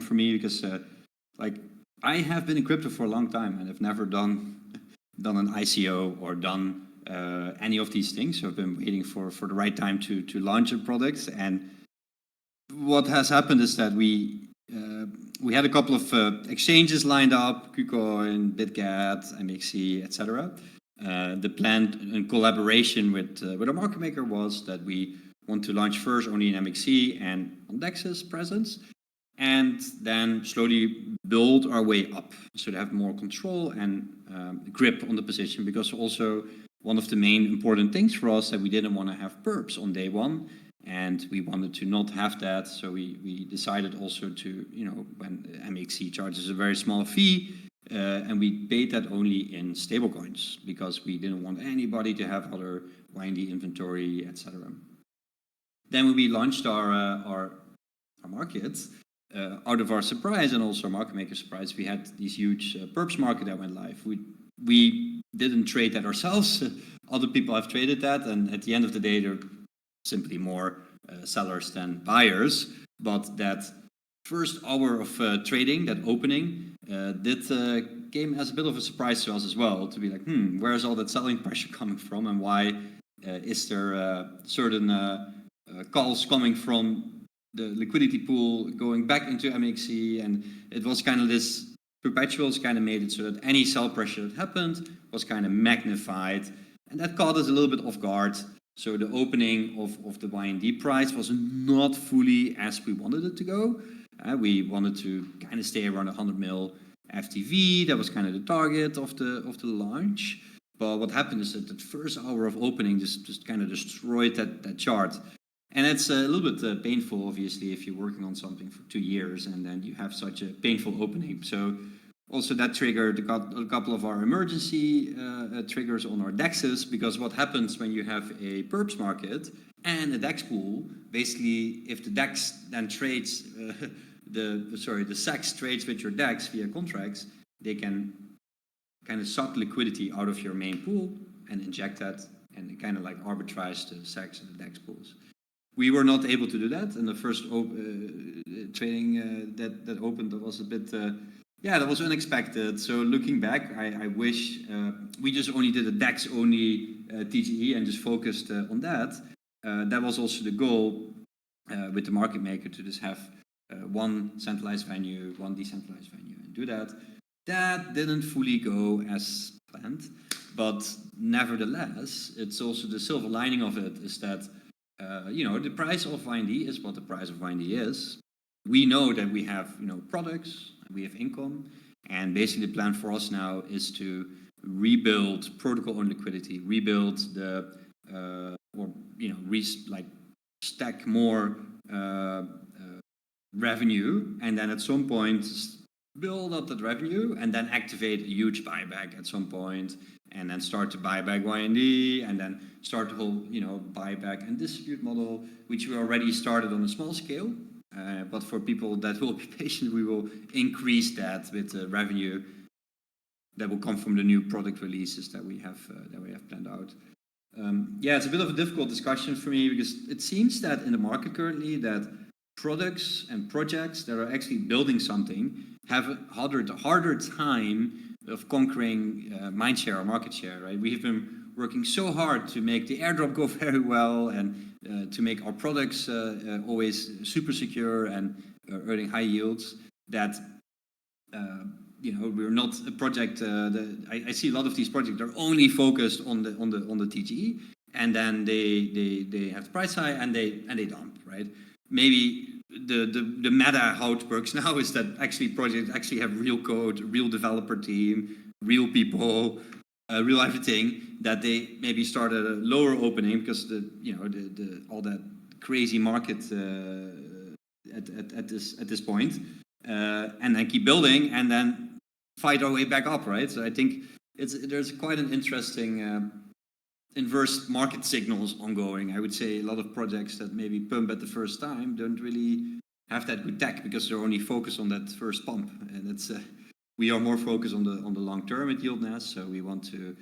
for me because like I have been in crypto for a long time and I've never done an ICO or done any of these things. So I've been waiting for the right time to launch a product. And what has happened is that we had a couple of exchanges lined up, KuCoin, BitGet, MXC, etc. The plan in collaboration with a market maker was that we want to launch first only in MXC and on DEX's presence, and then slowly build our way up so to have more control and grip on the position, because also one of the main important things for us that we didn't want to have perps on day one, and we wanted to not have that. So we decided also to, you know, when MXC charges a very small fee, and we paid that only in stablecoins because we didn't want anybody to have other YND inventory, etc. Then when we launched our market, out of our surprise and also our market maker surprise, we had these huge perps market that went live. We didn't trade that ourselves. Other people have traded that, and at the end of the day, they're simply more sellers than buyers. But that first hour of trading, that opening, came as a bit of a surprise to us as well, to be like, where's all that selling pressure coming from, and why is there certain calls coming from the liquidity pool going back into MXC? And it was kind of this perpetuals kind of made it so that any sell pressure that happened was kind of magnified, and that caught us a little bit off guard. So the opening of the YND price was not fully as we wanted it to go. We wanted to kind of stay around 100 mil FTV. That was kind of the target of the launch. But what happened is that the first hour of opening just kind of destroyed that chart. And it's a little bit painful, obviously, if you're working on something for 2 years and then you have such a painful opening. So also that triggered a couple of our emergency triggers on our DEXs, because what happens when you have a perps market and a DEX pool, basically if the DEX then trades, the SEX trades with your DEX via contracts, they can kind of suck liquidity out of your main pool and inject that and kind of like arbitrage the SEX and the DEX pools. We were not able to do that, and the first trading that opened, that was a bit, that was unexpected. So looking back, I wish we just only did a DEX only TGE and just focused on that. That was also the goal with the market maker, to just have one centralized venue, one decentralized venue, and do that. That didn't fully go as planned, but nevertheless, it's also the silver lining of it is that the price of YND is what the price of YND is. We know that we have, products, we have income, and basically the plan for us now is to rebuild protocol on liquidity, rebuild the, stack more revenue, and then at some point build up that revenue, and then activate a huge buyback at some point, and then start to buy back YND, and then start the whole, buyback and distribute model, which we already started on a small scale. But for people that will be patient, we will increase that with the revenue that will come from the new product releases that we have planned out. It's a bit of a difficult discussion for me, because it seems that in the market currently that products and projects that are actually building something have a harder time of conquering mindshare or market share, right? We have been working so hard to make the airdrop go very well, and to make our products always super secure and earning high yields, that we're not a project. I see a lot of these projects are only focused on the TGE, and then they have the price high and they dump, right? Maybe the meta how it works now is that actually projects actually have real code, real developer team, real people, real everything, that they maybe start at a lower opening because all that crazy market at this point, and then keep building and then fight our way back up, right? So I think there's quite an interesting inverse market signals ongoing. I would say a lot of projects that maybe pump at the first time don't really have that good tech, because they're only focused on that first pump, and it's we are more focused on the long term at YieldNest, so we want to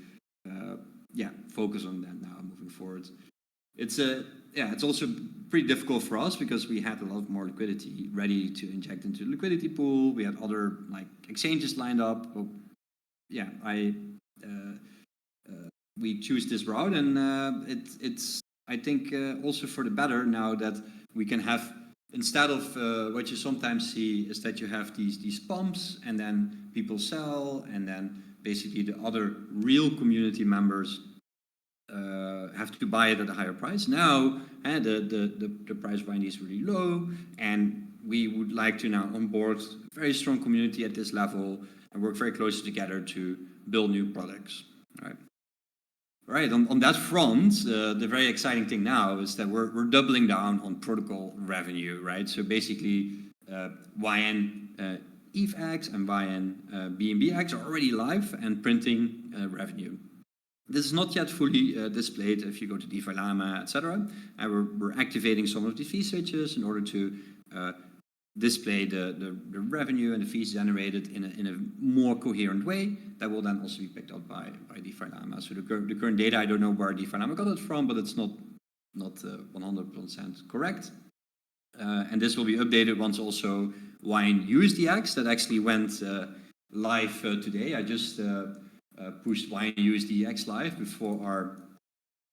focus on that now moving forward. it's it's also pretty difficult for us because we had a lot more liquidity ready to inject into the liquidity pool. We had other like exchanges lined up. But yeah, we choose this route, and it's I think also for the better now that we can have, instead of what you sometimes see is that you have these pumps and then people sell, and then basically the other real community members have to buy it at a higher price. Now the price of YND is really low, and we would like to now onboard a very strong community at this level and work very closely together to build new products. Right. On that front, the very exciting thing now is that we're doubling down on protocol revenue, right? So basically, ynRWAx and ynBNBX are already live and printing revenue. This is not yet fully displayed if you go to DeFi Llama, etc. And we're activating some of the fee switches in order to display the revenue and the fees generated in a more coherent way that will then also be picked up by DeFi Llama. So the current data, I don't know where DeFi Llama got it from, but it's not 100% correct. And this will be updated once also YNUSDX that actually went live today. I just pushed YNUSDX live before our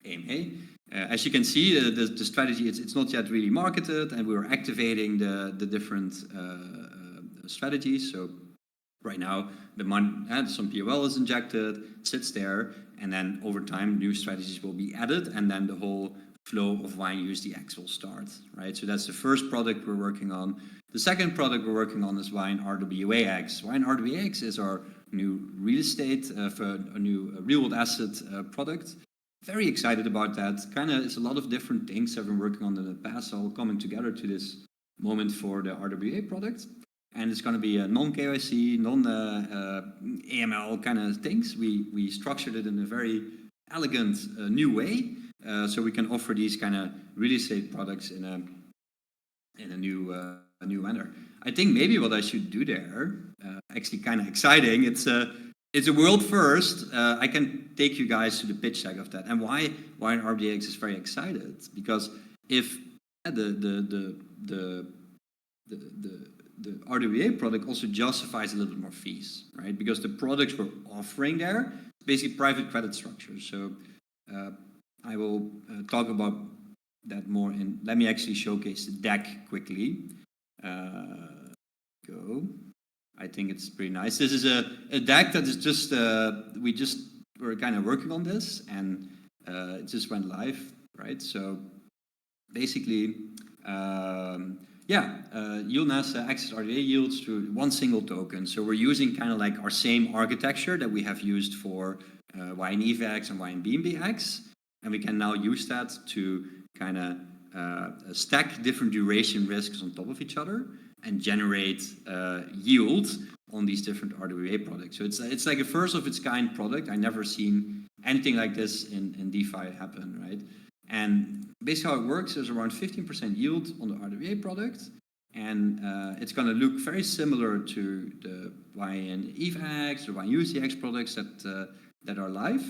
AMA. As you can see, the strategy, it's not yet really marketed, and we're activating the different strategies. So right now, the money, some POL is injected, it sits there, and then over time, new strategies will be added, and then the whole flow of YNUSDX will start, right? So that's the first product we're working on. The second product we're working on is ynRWAx. ynRWAx is our new real estate, for a new real-world asset product. Very excited about that. Kind of, it's a lot of different things I've been working on in the past, all coming together to this moment for the RWA product. And it's going to be a non-KYC, non-AML kind of things. We structured it in a very elegant new way, so we can offer these kind of real estate products in a new manner. I think maybe what I should do there, actually kind of exciting. It's a world first. I can take you guys to the pitch deck of that, and why ynRWAx is very excited, because if the RWA product also justifies a little bit more fees, right? Because the products we're offering there is basically private credit structures. So I will talk about that more in. Let me actually showcase the deck quickly. Go. I think it's pretty nice. This is a deck that is just, we're kind of working on this, and it just went live, right? So basically, YieldNest access RWA yields through one single token. So we're using kind of like our same architecture that we have used for ynRWAx and ynBNBX, and we can now use that to kind of stack different duration risks on top of each other and generate yield on these different RWA products. So it's like a first of its kind product. I never seen anything like this in DeFi happen, right? And basically how it works is around 15% yield on the RWA product, and it's going to look very similar to the ynRWAx or ynUSDX products that are live.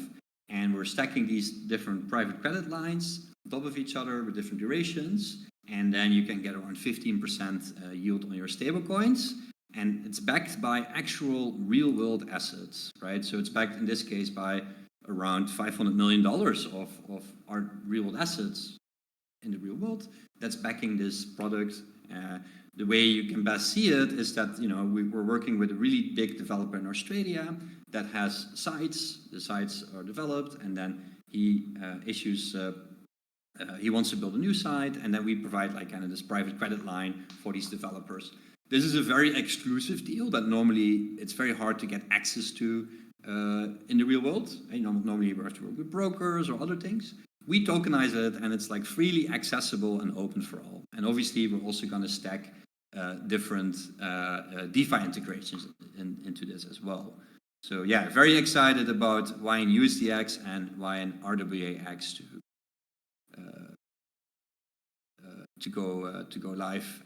And we're stacking these different private credit lines on top of each other with different durations. And then you can get around 15% yield on your stablecoins. And it's backed by actual real world assets, right? So it's backed in this case by around $500 million of our real world assets in the real world that's backing this product. The way you can best see it is that, we're working with a really big developer in Australia that has sites. The sites are developed, and then he issues. He wants to build a new site, and then we provide like kind of this private credit line for these developers. This is a very exclusive deal that normally it's very hard to get access to in the real world. Normally we have to work with brokers or other things. We tokenize it, and it's like freely accessible and open for all. And obviously we're also going to stack different DeFi integrations into this as well. So yeah, very excited about ynUSDX and ynRWAx to go live,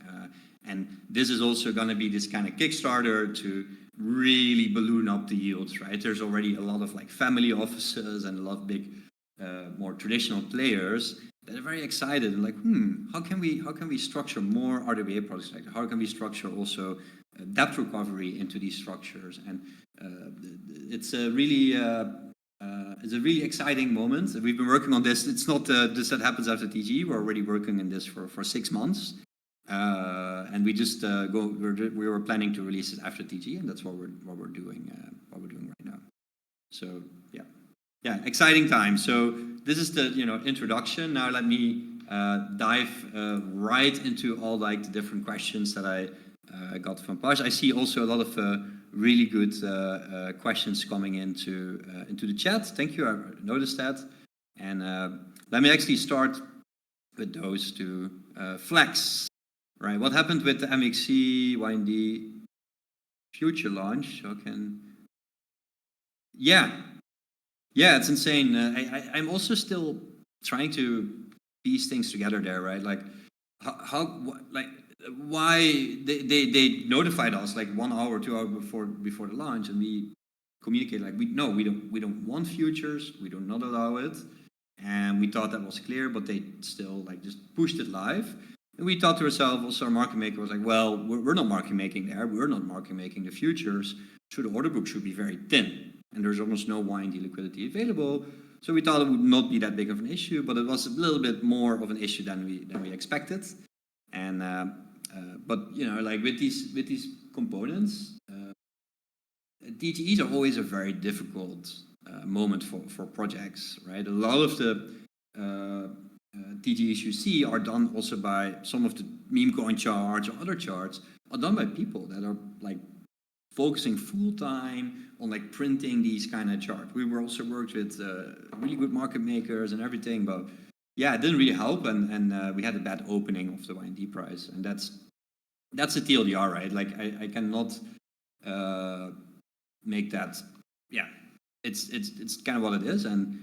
and this is also going to be this kind of Kickstarter to really balloon up the yields, right? There's already a lot of like family offices and a lot of big, more traditional players that are very excited and like, how can we structure more RWA products like that? How can we structure also debt recovery into these structures? And it's a really exciting moment. We've been working on this. It's not this that happens after TGE. We're already working on this for 6 months, and we just we were planning to release it after TGE, and that's what we're doing right now. So yeah, exciting time. So this is the introduction. Now let me dive right into all like the different questions that I got from Paj. I see also a lot of really good questions coming into the chat. Thank you. I noticed that. And let me actually start with those two. Flex, right? What happened with the MXC YND future launch? Yeah, it's insane. I'm also still trying to piece things together there, right? Like why they notified us like 1 hour, 2 hours before the launch, and we communicate like we don't want futures, we do not allow it, and we thought that was clear, but they still like just pushed it live. And we thought to ourselves, also our market maker was like, well, we're not market making there, we're not market making the futures, so the order book should be very thin. And there's almost no YND liquidity available. So we thought it would not be that big of an issue, but it was a little bit more of an issue than we expected. And but like with these components, TGEs are always a very difficult moment for projects, right? A lot of the TGEs you see are done also by some of the meme coin charts or other charts are done by people that are like focusing full time on like printing these kind of charts. We were also worked with really good market makers and everything, but yeah, it didn't really help, and we had a bad opening of the YND price, and that's the TLDR, right? Like I cannot make that. Yeah, it's kind of what it is, and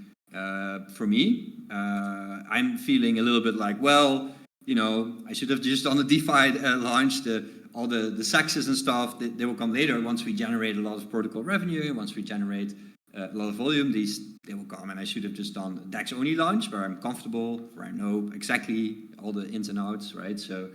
for me, I'm feeling a little bit like, well, I should have just on the DeFi launch all the sexes and stuff, they will come later once we generate a lot of protocol revenue, once we generate a lot of volume, they will come, and I should have just done a DEX only launch where I'm comfortable, where I know exactly all the ins and outs, right? So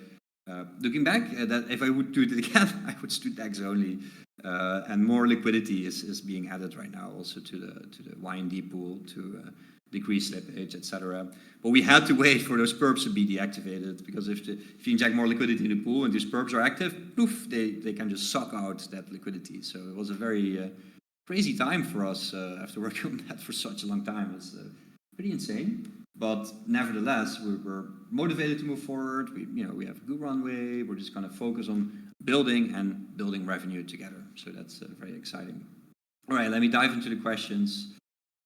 looking back, that if I would do it again, I would do DEX only, and more liquidity is being added right now also to the YND pool to decrease slippage, etc. But we had to wait for those perps to be deactivated, because if you inject more liquidity in the pool and these perps are active, poof, they can just suck out that liquidity. So it was a very crazy time for us after working on that for such a long time. It's pretty insane. But nevertheless, we're motivated to move forward. We have a good runway. We're just going to focus on building revenue together. So that's very exciting. All right, let me dive into the questions.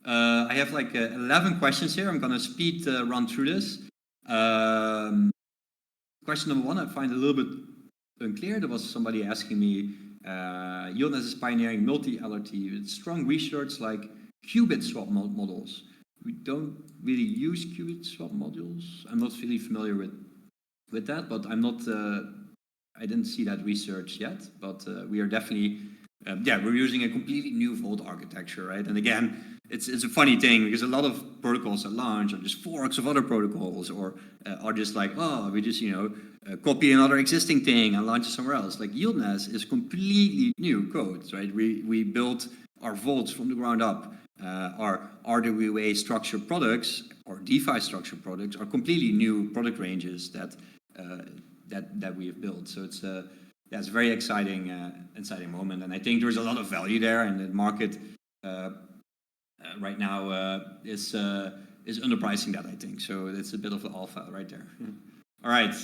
I have like 11 questions here. I'm going to speed run through this. Question number 1, I find a little bit unclear. There was somebody asking me, YieldNest is pioneering multi-LRT with strong research like qubit swap models. We don't really use qubit swap modules. I'm not really familiar with that, but I didn't see that research yet, but we are definitely, we're using a completely new vault architecture, right? And again, it's a funny thing because a lot of protocols at launch are just forks of other protocols, or are just like, oh, we just copy another existing thing and launch it somewhere else. Like YieldNest is completely new code, right? We built our vaults from the ground up. Our RWA structured products or DeFi structured products are completely new product ranges that we have built. So it's a very exciting moment, and I think there's a lot of value there, and the market right now is underpricing that, I think. So it's a bit of an alpha right there. All right,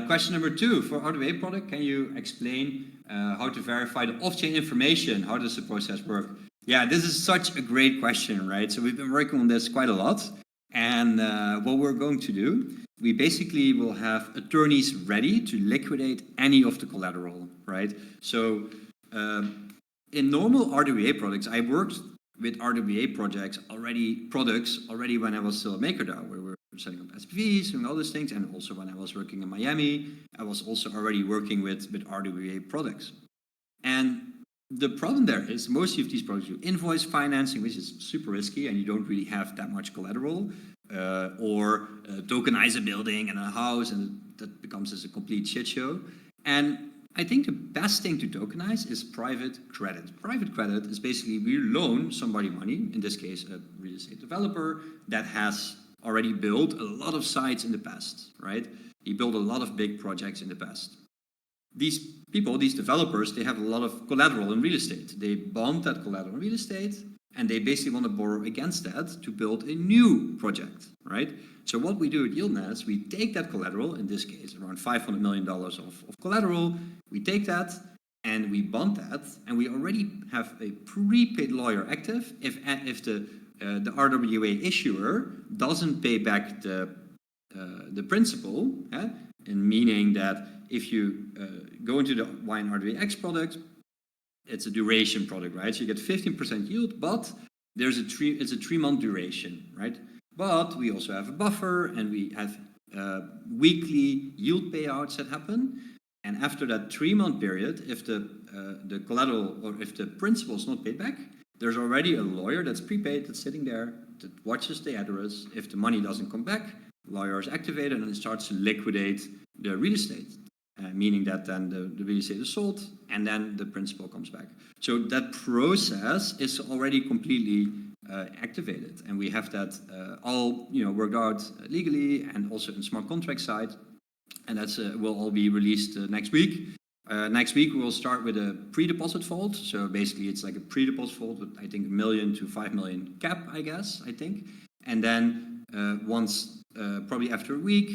question number 2 for RWA product. Can you explain how to verify the off-chain information? How does the process work? Yeah, this is such a great question, right? So we've been working on this quite a lot, and what we're going to do, we basically will have attorneys ready to liquidate any of the collateral, right? So in normal RWA products, I worked with RWA products already when I was still at MakerDAO, where we were setting up SPVs, doing all these things, and also when I was working in Miami, I was also already working with RWA products. And the problem there is most of these products do invoice financing, which is super risky, and you don't really have that much collateral. or tokenize a building and a house, and that becomes as a complete shit show. And I think the best thing to tokenize is private credit. Private credit is basically we loan somebody money, in this case a real estate developer that has already built a lot of sites in the past, right? He built a lot of big projects in the past. These people, these developers, they have a lot of collateral in real estate. They bond that collateral in real estate, and they basically want to borrow against that to build a new project, right? So what we do at YieldNest, we take that collateral, in this case around $500 million of collateral, we take that and we bond that, and we already have a prepaid lawyer active if the RWA issuer doesn't pay back the principal, and meaning that if you go into the ynRWAx product, it's a duration product, right? So you get 15% yield, but it's a 3-month duration, right? But we also have a buffer, and we have weekly yield payouts that happen. And after that 3-month period, if the collateral or if the principal is not paid back, there's already a lawyer that's prepaid that's sitting there that watches the address. If the money doesn't come back, the lawyer is activated and it starts to liquidate the real estate, meaning that then the real estate is sold and then the principal comes back. So that process is already completely activated, and we have that all worked out legally and also in smart contract side, and that's will all be released next week. Next week we will start with a pre-deposit vault. So basically it's like a pre-deposit vault with I think $1 million to $5 million cap, I think. And then once probably after a week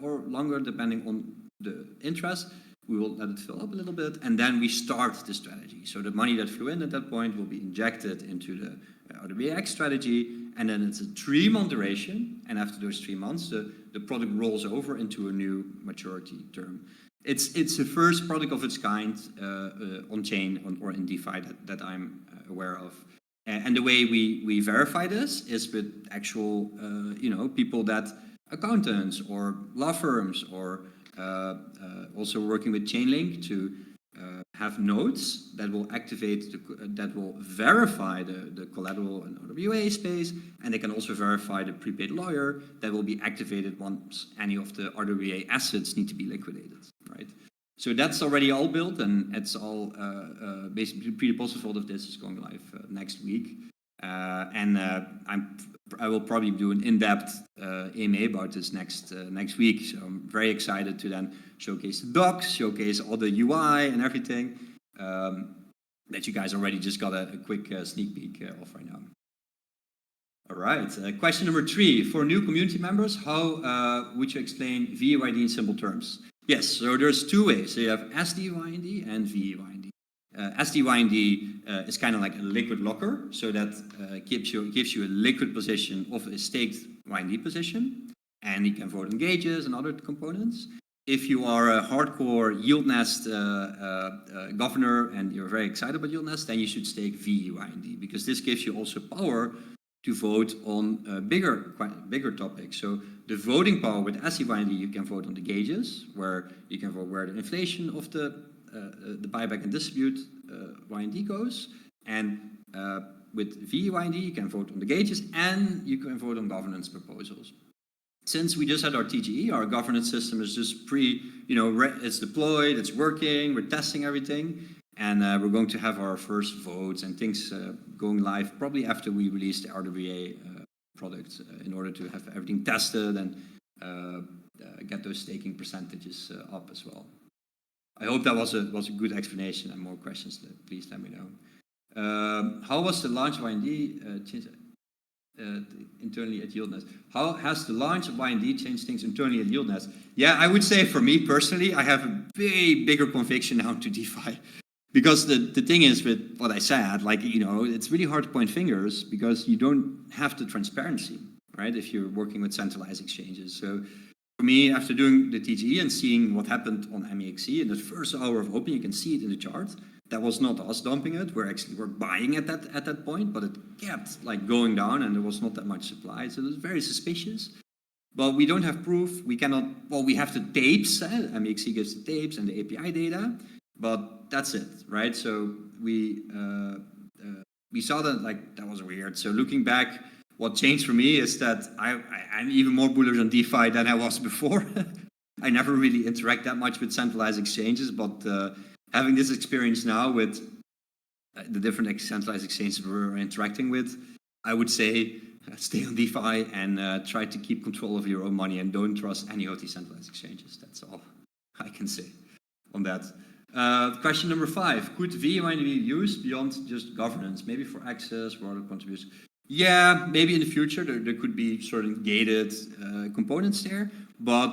or longer, depending on the interest, we will let it fill up a little bit, and then we start the strategy. So the money that flew in at that point will be injected into the ynRWAx strategy, and then it's a 3-month duration, and after those 3 months, the product rolls over into a new maturity term. It's the first product of its kind on chain or in DeFi that I'm aware of. And the way we verify this is with actual people that accountants or law firms or also working with Chainlink to have nodes that will activate, that will verify the collateral in RWA space, and they can also verify the prepaid lawyer that will be activated once any of the RWA assets need to be liquidated, right? So that's already all built, and it's all basically pre-deposit vault of this is going live next week. I will probably do an in-depth AMA about this next week. So I'm very excited to then showcase the docs, showcase all the UI and everything that you guys already just got a quick sneak peek of right now. All right, question number 3. For new community members, how would you explain VYND in simple terms? Yes, so there's 2 ways. So you have SDYND and VYND. SDYND is kind of like a liquid locker, so that gives you a liquid position of a staked YND position, and you can vote on gauges and other components. If you are a hardcore YieldNest governor and you're very excited about YieldNest, then you should stake VYND, because this gives you also power to vote on bigger topics. So the voting power with SDYND, you can vote on the gauges, where you can vote where the inflation of the buyback and distribute YND goes, and with VYND you can vote on the gauges and you can vote on governance proposals. Since we just had our TGE, our governance system is just it's deployed, it's working, we're testing everything, and we're going to have our first votes and things going live probably after we release the RWA product in order to have everything tested and get those staking percentages up as well. I hope that was a good explanation, and more questions, please let me know. How was the launch of YND changed internally at YieldNest? How has the launch of YND changed things internally at YieldNest? Yeah, I would say for me personally, I have a way bigger conviction now to DeFi. Because the thing is with what I said, it's really hard to point fingers because you don't have the transparency, right? If you're working with centralized exchanges. So for me, after doing the TGE and seeing what happened on MAX in the first hour of opening, you can see it in the chart. That was not us dumping it. We're buying at that point, but it kept going down and there was not that much supply. So it was very suspicious. But we don't have proof. We cannot. Well, we have the tapes. MAX gives the tapes and the API data, but that's it, right? So we saw that that was weird. So looking back, What changed for me is that I'm even more bullish on DeFi than I was before. I never really interact that much with centralized exchanges, but having this experience now with the different centralized exchanges we're interacting with, I would say stay on DeFi and try to keep control of your own money and don't trust any of these centralized exchanges. That's all I can say on that. Question number 5, could VYND be used beyond just governance, maybe for access or other contributions? Yeah, maybe in the future there could be certain gated components there, but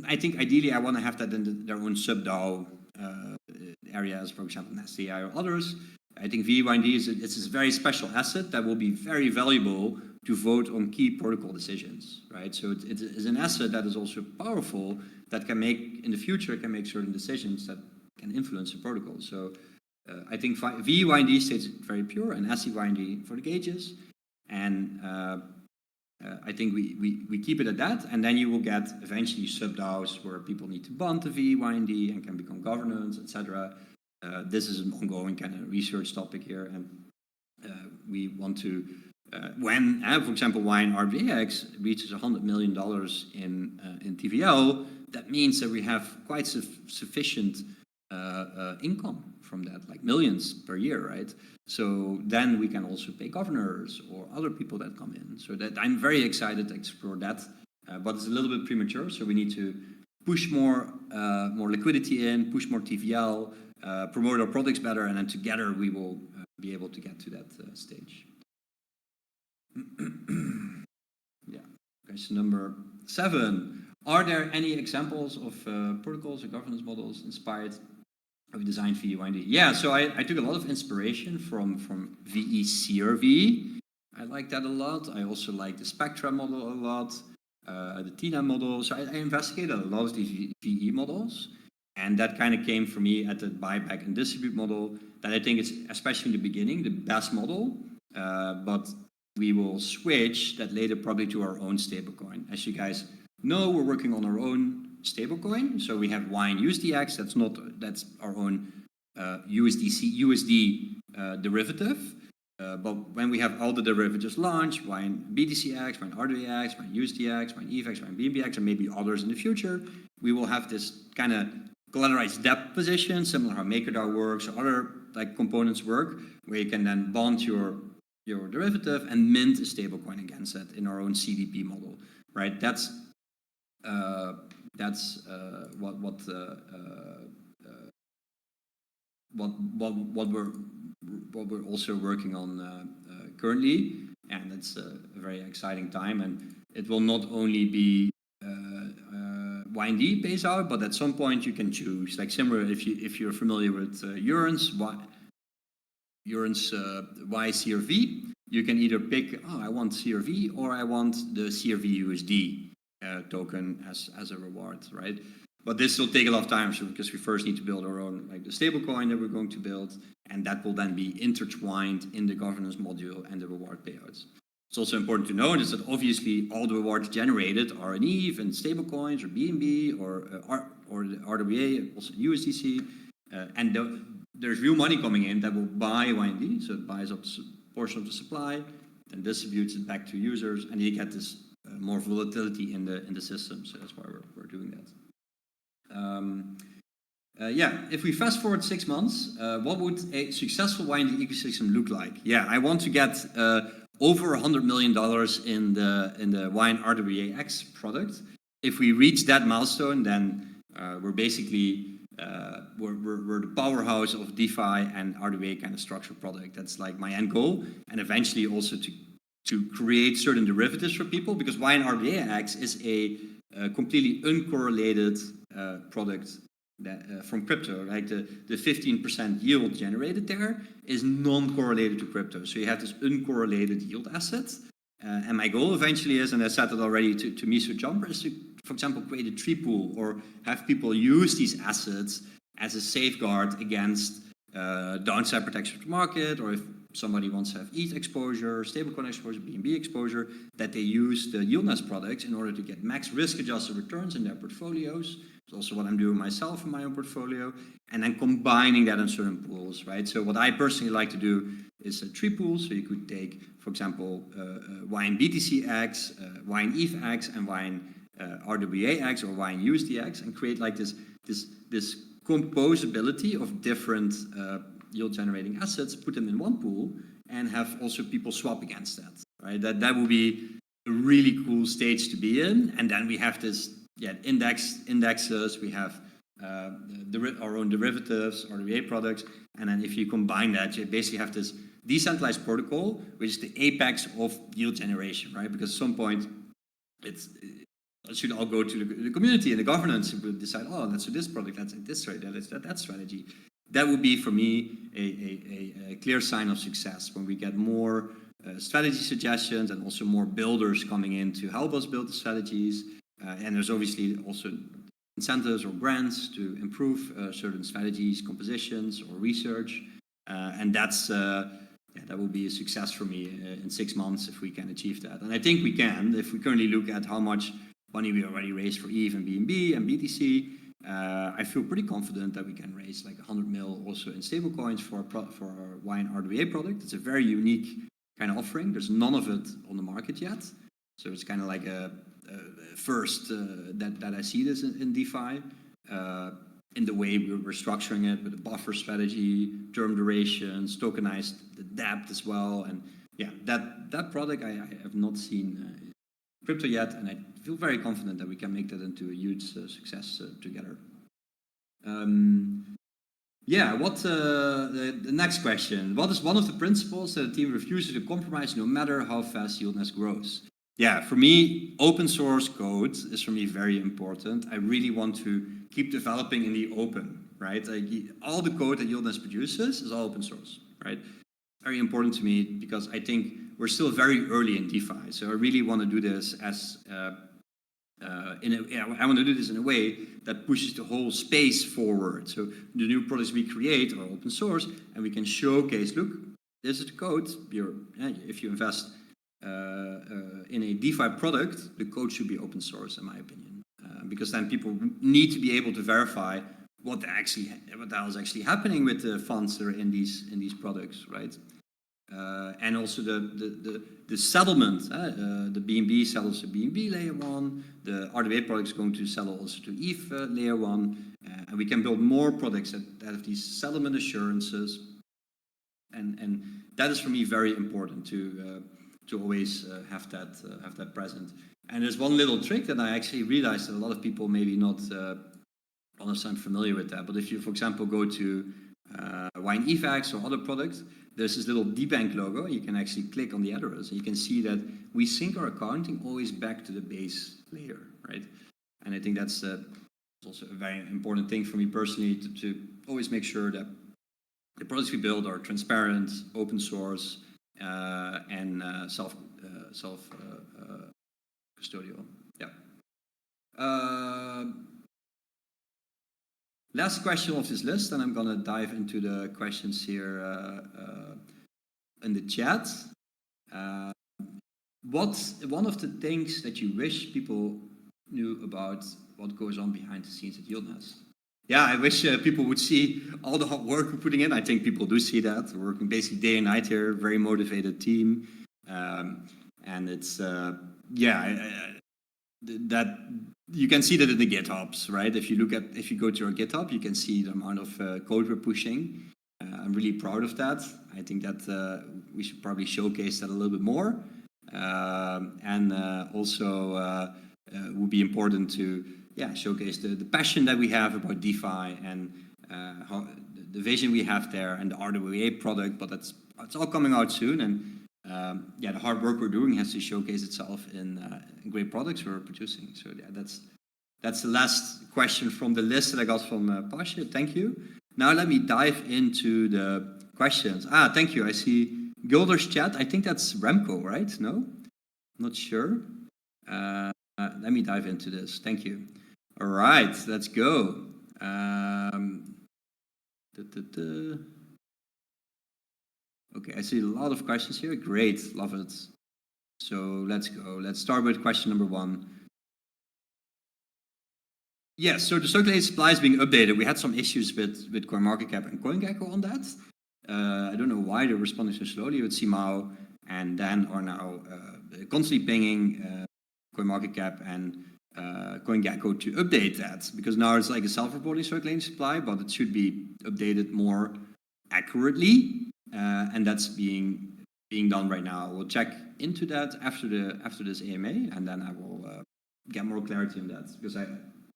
I think ideally I want to have that in their own sub-DAO areas, for example, YieldNest DAO or others. I think VYND is a very special asset that will be very valuable to vote on key protocol decisions, right? So it is an asset that is also powerful, that can make, in the future, can make certain decisions that can influence the protocol. So I think VYND stays very pure and SCYND for the gauges. And I think we keep it at that, and then you will get eventually sub-DAOs where people need to bond to VYND and can become governance, etc. This is an ongoing kind of research topic here, and we want to, when, for example, ynRWAx reaches $100 million in TVL, that means that we have quite sufficient income from that, like millions per year, right? So then we can also pay governors or other people that come in. So that I'm very excited to explore that, but it's a little bit premature. So we need to push more liquidity in, push more TVL, promote our products better, and then together we will be able to get to that stage. Yeah. Question number 7. Are there any examples of protocols or governance models inspired of design for YND? Yeah, so I took a lot of inspiration from VECRV. I like that a lot. I also like the Spectra model a lot, the TINA model. So I investigated a lot of these VE models, and that kind of came for me at the buyback and distribute model that I think is, especially in the beginning, the best model, but we will switch that later probably to our own stablecoin. As you guys know, we're working on our own stablecoin. So we have ynUSDX, that's our own USD derivative. But when we have all the derivatives launched, ynBTCX, ynRWAx, ynUSDX, ynEVX, ynBNBX, and maybe others in the future, we will have this kind of collateralized debt position, similar how MakerDAO works or other like components work, where you can then bond your derivative and mint a stablecoin against it in our own CDP model, right? That's what we're also working on currently, and it's a very exciting time. And it will not only be YND pays out, but at some point you can choose, like similar if you're familiar with YieldNest YCRV, you can either pick, I want CRV or I want the CRV USD token as a reward, right? But this will take a lot of time, so because we first need to build our own, like the stable coin that we're going to build, and that will then be intertwined in the governance module and the reward payouts. It's also important to notice that obviously all the rewards generated are in ETH and stable coins or BNB or the RWA, also USDC, and there's real money coming in that will buy YND, so it buys up a portion of the supply and distributes it back to users, and you get this more volatility in the system. So that's why we're doing that. Yeah, if we fast forward 6 months, what would a successful YND ecosystem look like? Yeah, I want to get over $100 million in the ynRWAx product. If we reach that milestone, then we're basically we're the powerhouse of DeFi and RWA kind of structured product. That's like my end goal, and eventually also to create certain derivatives for people, because ynRWAx is a completely uncorrelated product that, from crypto. Like the 15% yield generated there is non-correlated to crypto. So you have this uncorrelated yield asset. And my goal eventually is, and I said it already to Miso Jumper, is to, for example, create a tree pool or have people use these assets as a safeguard against downside protection of the market, or if somebody wants to have ETH exposure, stablecoin exposure, BNB exposure, that they use the YieldNest products in order to get max risk-adjusted returns in their portfolios. It's also what I'm doing myself in my own portfolio, and then combining that in certain pools, right? So what I personally like to do is a tree pool. So you could take, for example, YNBTCX, YNETHX, and ynRWAx or YNUSDX, and create like this composability of different yield generating assets, put them in one pool, and have also people swap against that. Right? That will be a really cool stage to be in. And then we have this indexes. We have our own derivatives, RWA products, and then if you combine that, you basically have this decentralized protocol, which is the apex of yield generation, right? Because at some point, it should all go to the community and the governance will decide, oh, let's do this product, let's do this strategy, let's do that strategy. That would be, for me, a clear sign of success when we get more strategy suggestions and also more builders coming in to help us build the strategies. And there's obviously also incentives or grants to improve certain strategies, compositions, or research. And that's that will be a success for me in 6 months if we can achieve that. And I think we can. If we currently look at how much money we already raised for ETH and BNB and BTC, I feel pretty confident that we can raise like 100 mil also in stablecoins for our ynRWA product. It's a very unique kind of offering. There's none of it on the market yet. So it's kind of like a first that I see this in DeFi, in the way we're structuring it with a buffer strategy, term durations, tokenized the depth as well. And yeah, that product I have not seen crypto yet, and I feel very confident that we can make that into a huge success together. Yeah, the next question. What is one of the principles that a team refuses to compromise no matter how fast YieldNest grows? Yeah, for me, open source code is for me very important. I really want to keep developing in the open, right? Like, all the code that YieldNest produces is all open source, right? Very important to me because I think we're still very early in DeFi. So I really want to do this as I want to do this in a way that pushes the whole space forward. So the new products we create are open source, and we can showcase, look, this is the code. If you invest in a DeFi product, the code should be open source, in my opinion, because then people need to be able to verify what the hell is actually happening with the funds that are in these products, right? And also the settlement, the BNB settles to BNB layer 1, the RWA product is going to settle also to ETH layer 1, and we can build more products that have these settlement assurances, and that is for me very important to always have that present. And there's one little trick that I actually realized that a lot of people maybe not 100% familiar with that, but if you, for example, go to ynETHX or other products, there's this little debank logo. You can actually click on the address, and you can see that we sync our accounting always back to the base layer, right? And I think that's also a very important thing for me personally to always make sure that the products we build are transparent, open source, and self custodial. Yeah. Last question of this list, and I'm going to dive into the questions here in the chat. What's one of the things that you wish people knew about what goes on behind the scenes at YieldNest? Yeah, I wish people would see all the hard work we're putting in. I think people do see that. We're working basically day and night here, very motivated team. And it's, that you can see that in the GitHubs, right? If you go to our GitHub, you can see the amount of code we're pushing. I'm really proud of that. I think that we should probably showcase that a little bit more. And also would be important to showcase the passion that we have about DeFi and how the vision we have there and the RWA product, but it's all coming out soon. And the hard work we're doing has to showcase itself in great products we're producing. So yeah, that's the last question from the list that I got from Pasha. Thank you. Now let me dive into the questions. Thank you. I see Gilder's chat. I think that's Remco, right? No? I'm not sure. Let me dive into this. Thank you. All right, let's go. Okay, I see a lot of questions here. Great, love it. So let's go. Let's start with question number 1. Yes, so the circulated supply is being updated. We had some issues with CoinMarketCap and CoinGecko on that. I don't know why they're responding so slowly, but CMAO and Dan are now constantly pinging CoinMarketCap and CoinGecko to update that, because now it's like a self-reporting circulating supply, but it should be updated more accurately, and that's being done right now. We'll check into that after this AMA, and then I will get more clarity on that, because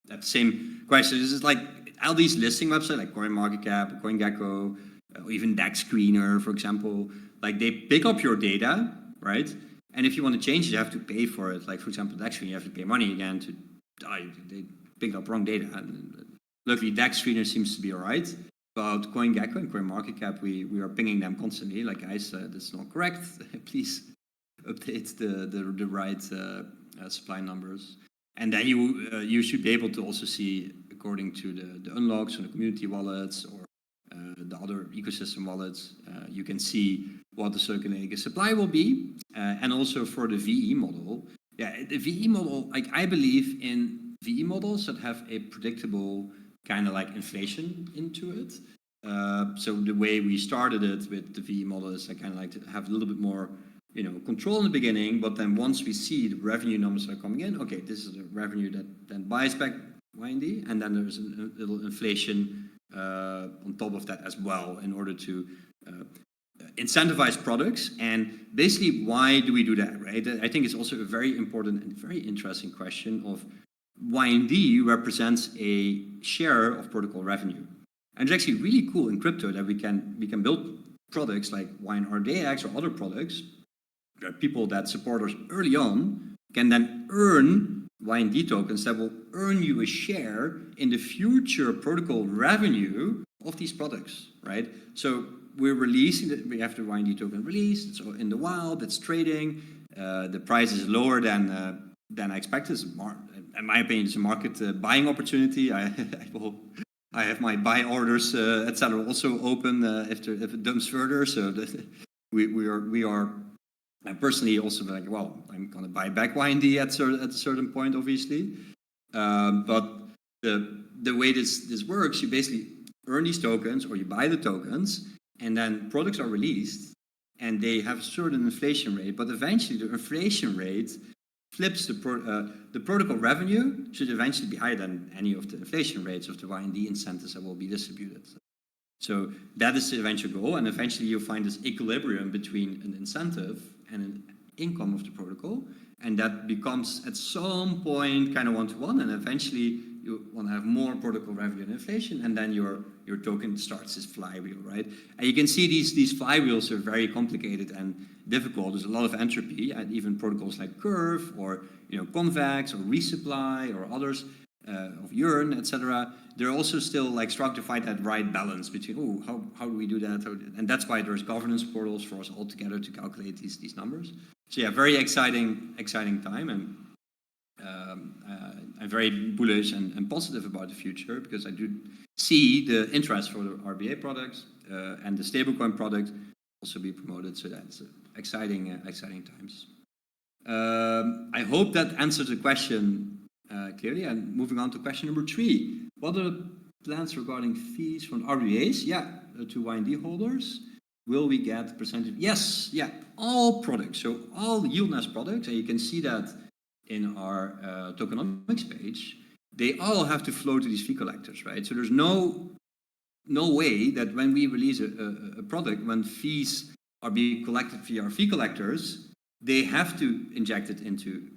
that same question. This is like all these listing websites like CoinMarketCap, CoinGecko, or even DEX Screener, for example. Like they pick up your data, right? And if you want to change it, you have to pay for it. Like for example, DEX Screener, you have to pay money again to. They picked up wrong data. And luckily, DEX Screener seems to be all right. About CoinGecko and CoinMarketCap, we are pinging them constantly. Like, guys, that's not correct. Please update the right supply numbers. And then you should be able to also see, according to the unlocks on the community wallets or the other ecosystem wallets, you can see what the circulating supply will be. And also for the VE model. Yeah, the VE model, like I believe in VE models that have a predictable kind of like inflation into it. So the way we started it with the VE model is I kind of like to have a little bit more, control in the beginning, but then once we see the revenue numbers are coming in, okay, this is the revenue that then buys back YND, and then there's a little inflation on top of that as well in order to incentivize products. And basically, why do we do that, right? I think it's also a very important and very interesting question of YND represents a share of protocol revenue. And it's actually really cool in crypto that we can build products like ynRWAx or other products that people that support us early on can then earn YND tokens that will earn you a share in the future protocol revenue of these products, right? So we're releasing it. We have the YND token released. It's in the wild. It's trading. The price is lower than I expected. In my opinion, it's a market buying opportunity. I have my buy orders, etc. also open if it dumps further. So we are. I personally also like, well, I'm going to buy back YND at a certain point, obviously. But the way this works, you basically earn these tokens or you buy the tokens, and then products are released, and they have a certain inflation rate. But eventually, the inflation rate flips the protocol revenue should eventually be higher than any of the inflation rates of the YND incentives that will be distributed. So that is the eventual goal, and eventually you'll find this equilibrium between an incentive and an income of the protocol, and that becomes at some point kind of one-to-one, and eventually you want to have more protocol revenue and inflation, and then your token starts this flywheel, right? And you can see these flywheels are very complicated and difficult. There's a lot of entropy, and even protocols like Curve or Convex or Resupply or others of YERN, etc. They're also still like struggling to find that right balance between how do we do that, and that's why there's governance portals for us all together to calculate these numbers. So yeah, very exciting time, and I'm very bullish and positive about the future because I do see the interest for the RBA products and the stablecoin product also be promoted. So that's exciting times. I hope that answers the question clearly. And moving on to question number 3. What are the plans regarding fees from RBAs? Yeah, to YND holders. Will we get percentage? Yes, yeah, all products. So all YieldNest products, and you can see that in our tokenomics page, they all have to flow to these fee collectors, right? So there's no way that when we release a product, when fees are being collected via our fee collectors, they have to inject it into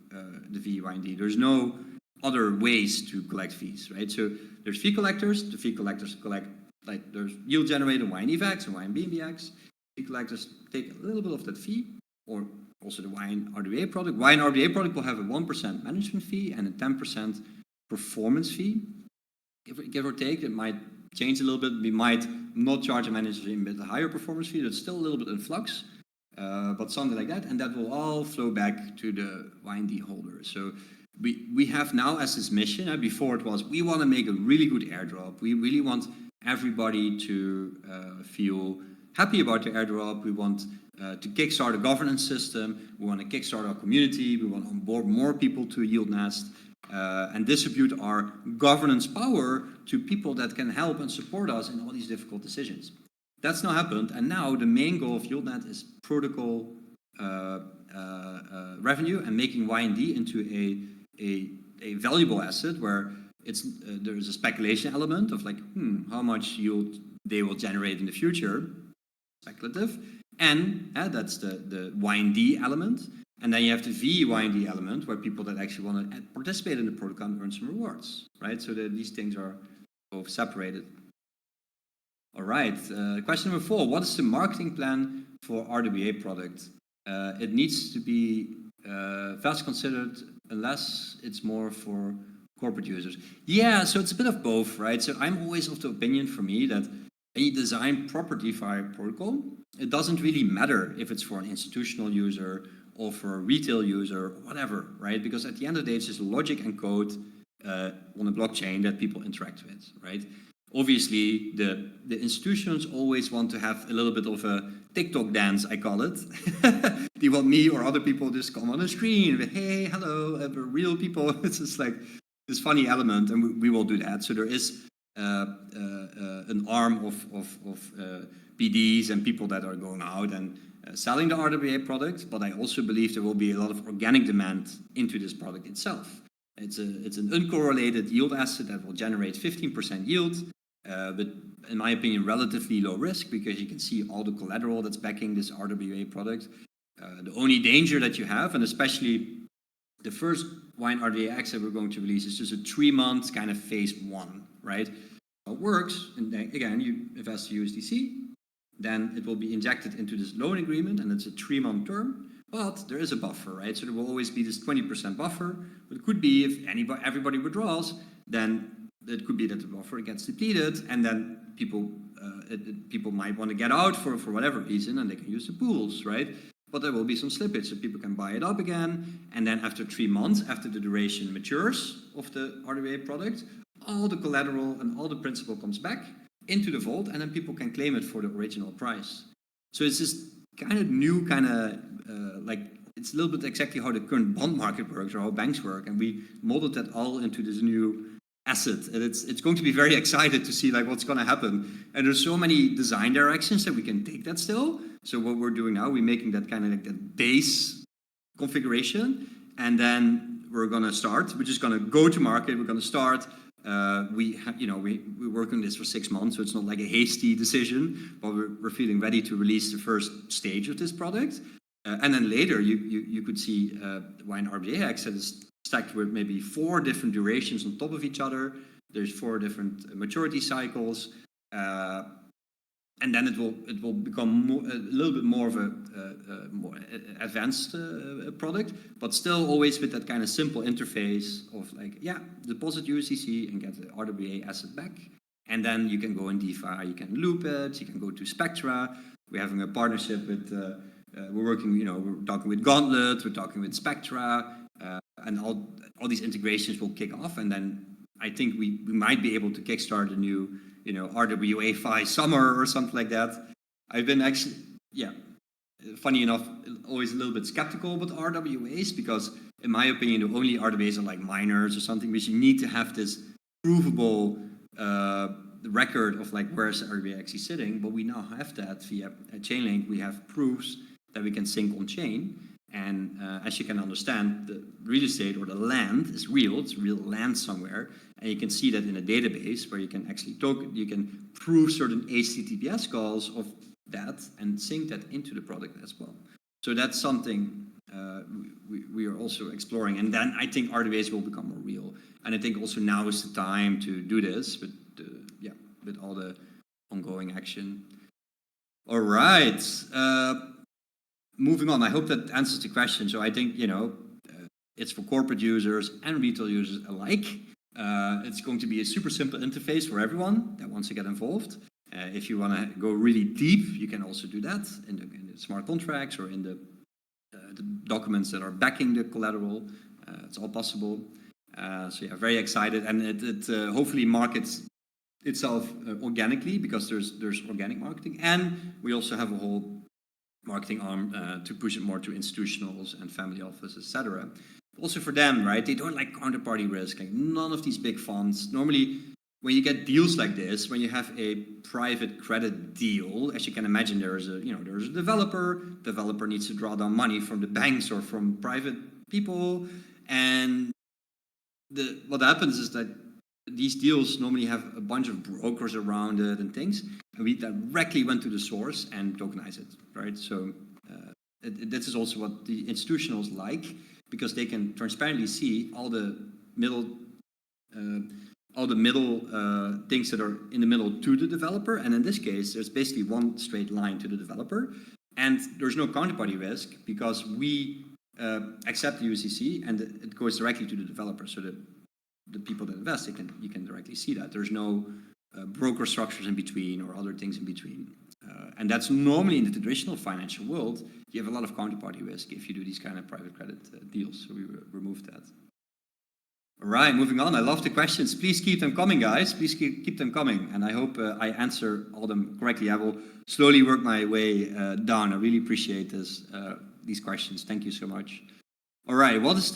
the VYND. There's no other ways to collect fees, right? So there's fee collectors. The fee collectors collect, like there's yield generator, ynRWAx and ynBNBX. Fee collectors take a little bit of that fee, or also the ynRWA product. ynRWA product will have a 1% management fee and a 10% performance fee. Give or take, it might change a little bit. We might not charge a manager fee, but a higher performance fee. That's still a little bit in flux, but something like that. And that will all flow back to the YND holder. So we have now as this mission, before it was, we want to make a really good airdrop. We really want everybody to feel happy about the airdrop. We want to kickstart a governance system. We want to kickstart our community. We want to onboard more people to YieldNest and distribute our governance power to people that can help and support us in all these difficult decisions. That's now happened, and now the main goal of YieldNet is protocol revenue and making YND into a valuable asset where there is a speculation element of like, how much yield they will generate in the future, speculative, and that's the YND element, and then you have the VYND element where people that actually want to participate in the protocol and earn some rewards, right? So these things are both separated. All right, question number 4, what is the marketing plan for RWA product? It needs to be fast considered unless it's more for corporate users. Yeah, so it's a bit of both, right? So I'm always of the opinion, for me, that when you design proper DeFi protocol, it doesn't really matter if it's for an institutional user or for a retail user or whatever, right? Because at the end of the day, it's just logic and code on a blockchain that people interact with, right? Obviously, the institutions always want to have a little bit of a TikTok dance, I call it. They want me or other people just come on the screen and hey, hello, we're real people. It's just like this funny element, and we will do that. So there is an arm of PDs and people that are going out and selling the RWA product, but I also believe there will be a lot of organic demand into this product itself. It's an uncorrelated yield asset that will generate 15% yield, but in my opinion, relatively low risk because you can see all the collateral that's backing this RWA product. The only danger that you have, and especially the first ynRWAx that we're going to release, is just a 3-month kind of phase 1, right? How it works, and then, again, you invest USDC, then it will be injected into this loan agreement, and it's a 3-month term. But there is a buffer, right? So there will always be this 20% buffer. But it could be if everybody withdraws, then it could be that the buffer gets depleted, and then people might want to get out for whatever reason, and they can use the pools, right? But there will be some slippage, so people can buy it up again, and then after 3 months, after the duration matures of the RWA product, all the collateral and all the principal comes back into the vault, and then people can claim it for the original price. So it's this kind of new like, it's a little bit exactly how the current bond market works or how banks work, and we modeled that all into this new asset, and it's going to be very excited to see like what's going to happen. And there's so many design directions that we can take that still. So what we're doing now, we're making that kind of like that base configuration, and then we're going to start. We're just going to go to market. We're going to start. We're working on this for 6 months, so it's not like a hasty decision, but we're feeling ready to release the first stage of this product. And then later you could see ynRWAx that is stacked with maybe 4 different durations on top of each other. There's 4 different maturity cycles, and then it will become a little bit more of a more advanced product, but still always with that kind of simple interface of like, deposit USDC and get the RWA asset back, and then you can go in DeFi, you can loop it, you can go to Spectra. We're having a partnership with. We're talking with Gauntlet, we're talking with Spectra, and all these integrations will kick off, and then I think we might be able to kickstart a new, RWA-Fi summer or something like that. I've been actually, funny enough, always a little bit skeptical about RWAs because, in my opinion, the only RWAs are like miners or something, which you need to have this provable record of like where's the RWA actually sitting, but we now have that via Chainlink. We have proofs that we can sync on chain, and as you can understand, the real estate or the land is real. It's real land somewhere, and you can see that in a database where you can actually you can prove certain HTTPS calls of that and sync that into the product as well. So that's something we are also exploring, and then I think RWAs will become more real, and I think also now is the time to do this with all the ongoing action. All right. Moving on, I hope that answers the question. So I think, it's for corporate users and retail users alike. It's going to be a super simple interface for everyone that wants to get involved. If you want to go really deep, you can also do that in the smart contracts or in the documents that are backing the collateral. It's all possible. Very excited. And it hopefully markets itself organically because there's organic marketing. And we also have a whole marketing arm to push it more to institutionals and family offices, etc. Also for them, right? They don't like counterparty risk. Like none of these big funds. Normally, when you get deals like this, when you have a private credit deal, as you can imagine, there's a developer. Developer needs to draw down money from the banks or from private people, and what happens is that these deals normally have a bunch of brokers around it and things, and we directly went to the source and tokenized it, right? So this is also what the institutionals like, because they can transparently see all the middle things that are in the middle to the developer, and in this case, there's basically one straight line to the developer, and there's no counterparty risk because we accept the USDC and it goes directly to the developer. So the people that invest, you can directly see that. There's no broker structures in between or other things in between. And that's normally in the traditional financial world, you have a lot of counterparty risk if you do these kind of private credit deals. So we removed that. All right, moving on. I love the questions. Please keep them coming, guys. Please keep them coming. And I hope I answer all them correctly. I will slowly work my way down. I really appreciate these questions. Thank you so much. All right, what's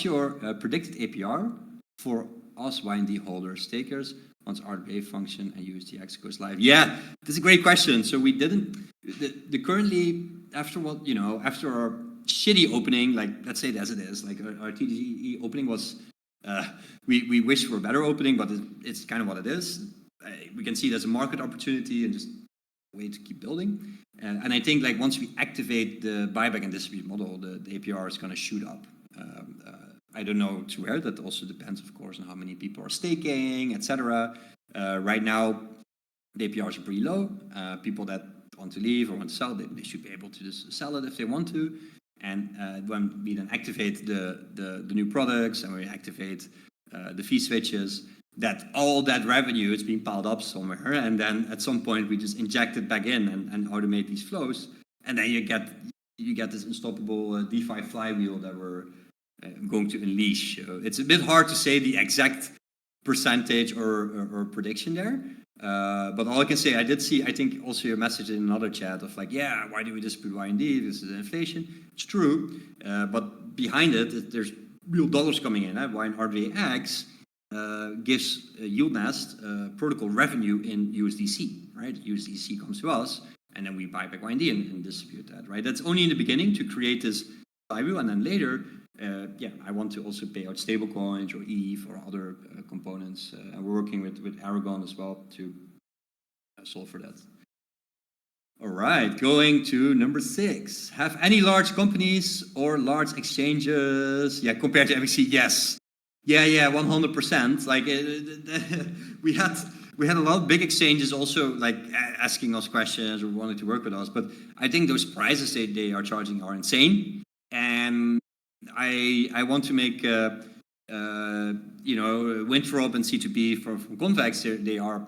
your predicted APR for us YND holders, stakers, once RWA function and ynRWAx goes live? Yeah, that's a great question. So we didn't, currently, after our shitty opening, like let's say it as it is, like our TGE opening was, we wish for a better opening, but it's kind of what it is. We can see it as a market opportunity and just a way to keep building. And I think like once we activate the buyback and distribute model, the APR is going to shoot up. I don't know to where. That also depends, of course, on how many people are staking, etc. Right now, the APRs are pretty low. People that want to leave or want to sell, they should be able to just sell it if they want to. And when we then activate the new products and we activate the fee switches, that all that revenue is being piled up somewhere, and then at some point we just inject it back in and automate these flows, and then you get this unstoppable DeFi flywheel that we're going to unleash. It's a bit hard to say the exact percentage or prediction there, but all I can say, I did see, I think also your message in another chat of like, yeah, why do we distribute YND? This is inflation. It's true, but behind it, there's real dollars coming in. ynRWAx gives YieldNest protocol revenue in USDC, right? USDC comes to us, and then we buy back YND and distribute that, right? That's only in the beginning to create this flywheel, and then later, I want to also pay out stablecoins or ETH or other components, and we're working with Aragon as well to solve for that. All right, going to number 6. Have any large companies or large exchanges, compared to MXC? Yes. Yeah, 100%. Like we had a lot of big exchanges also like asking us questions or wanting to work with us, but I think those prices they are charging are insane, and I want to make Wintrop and C2P from Convex. They are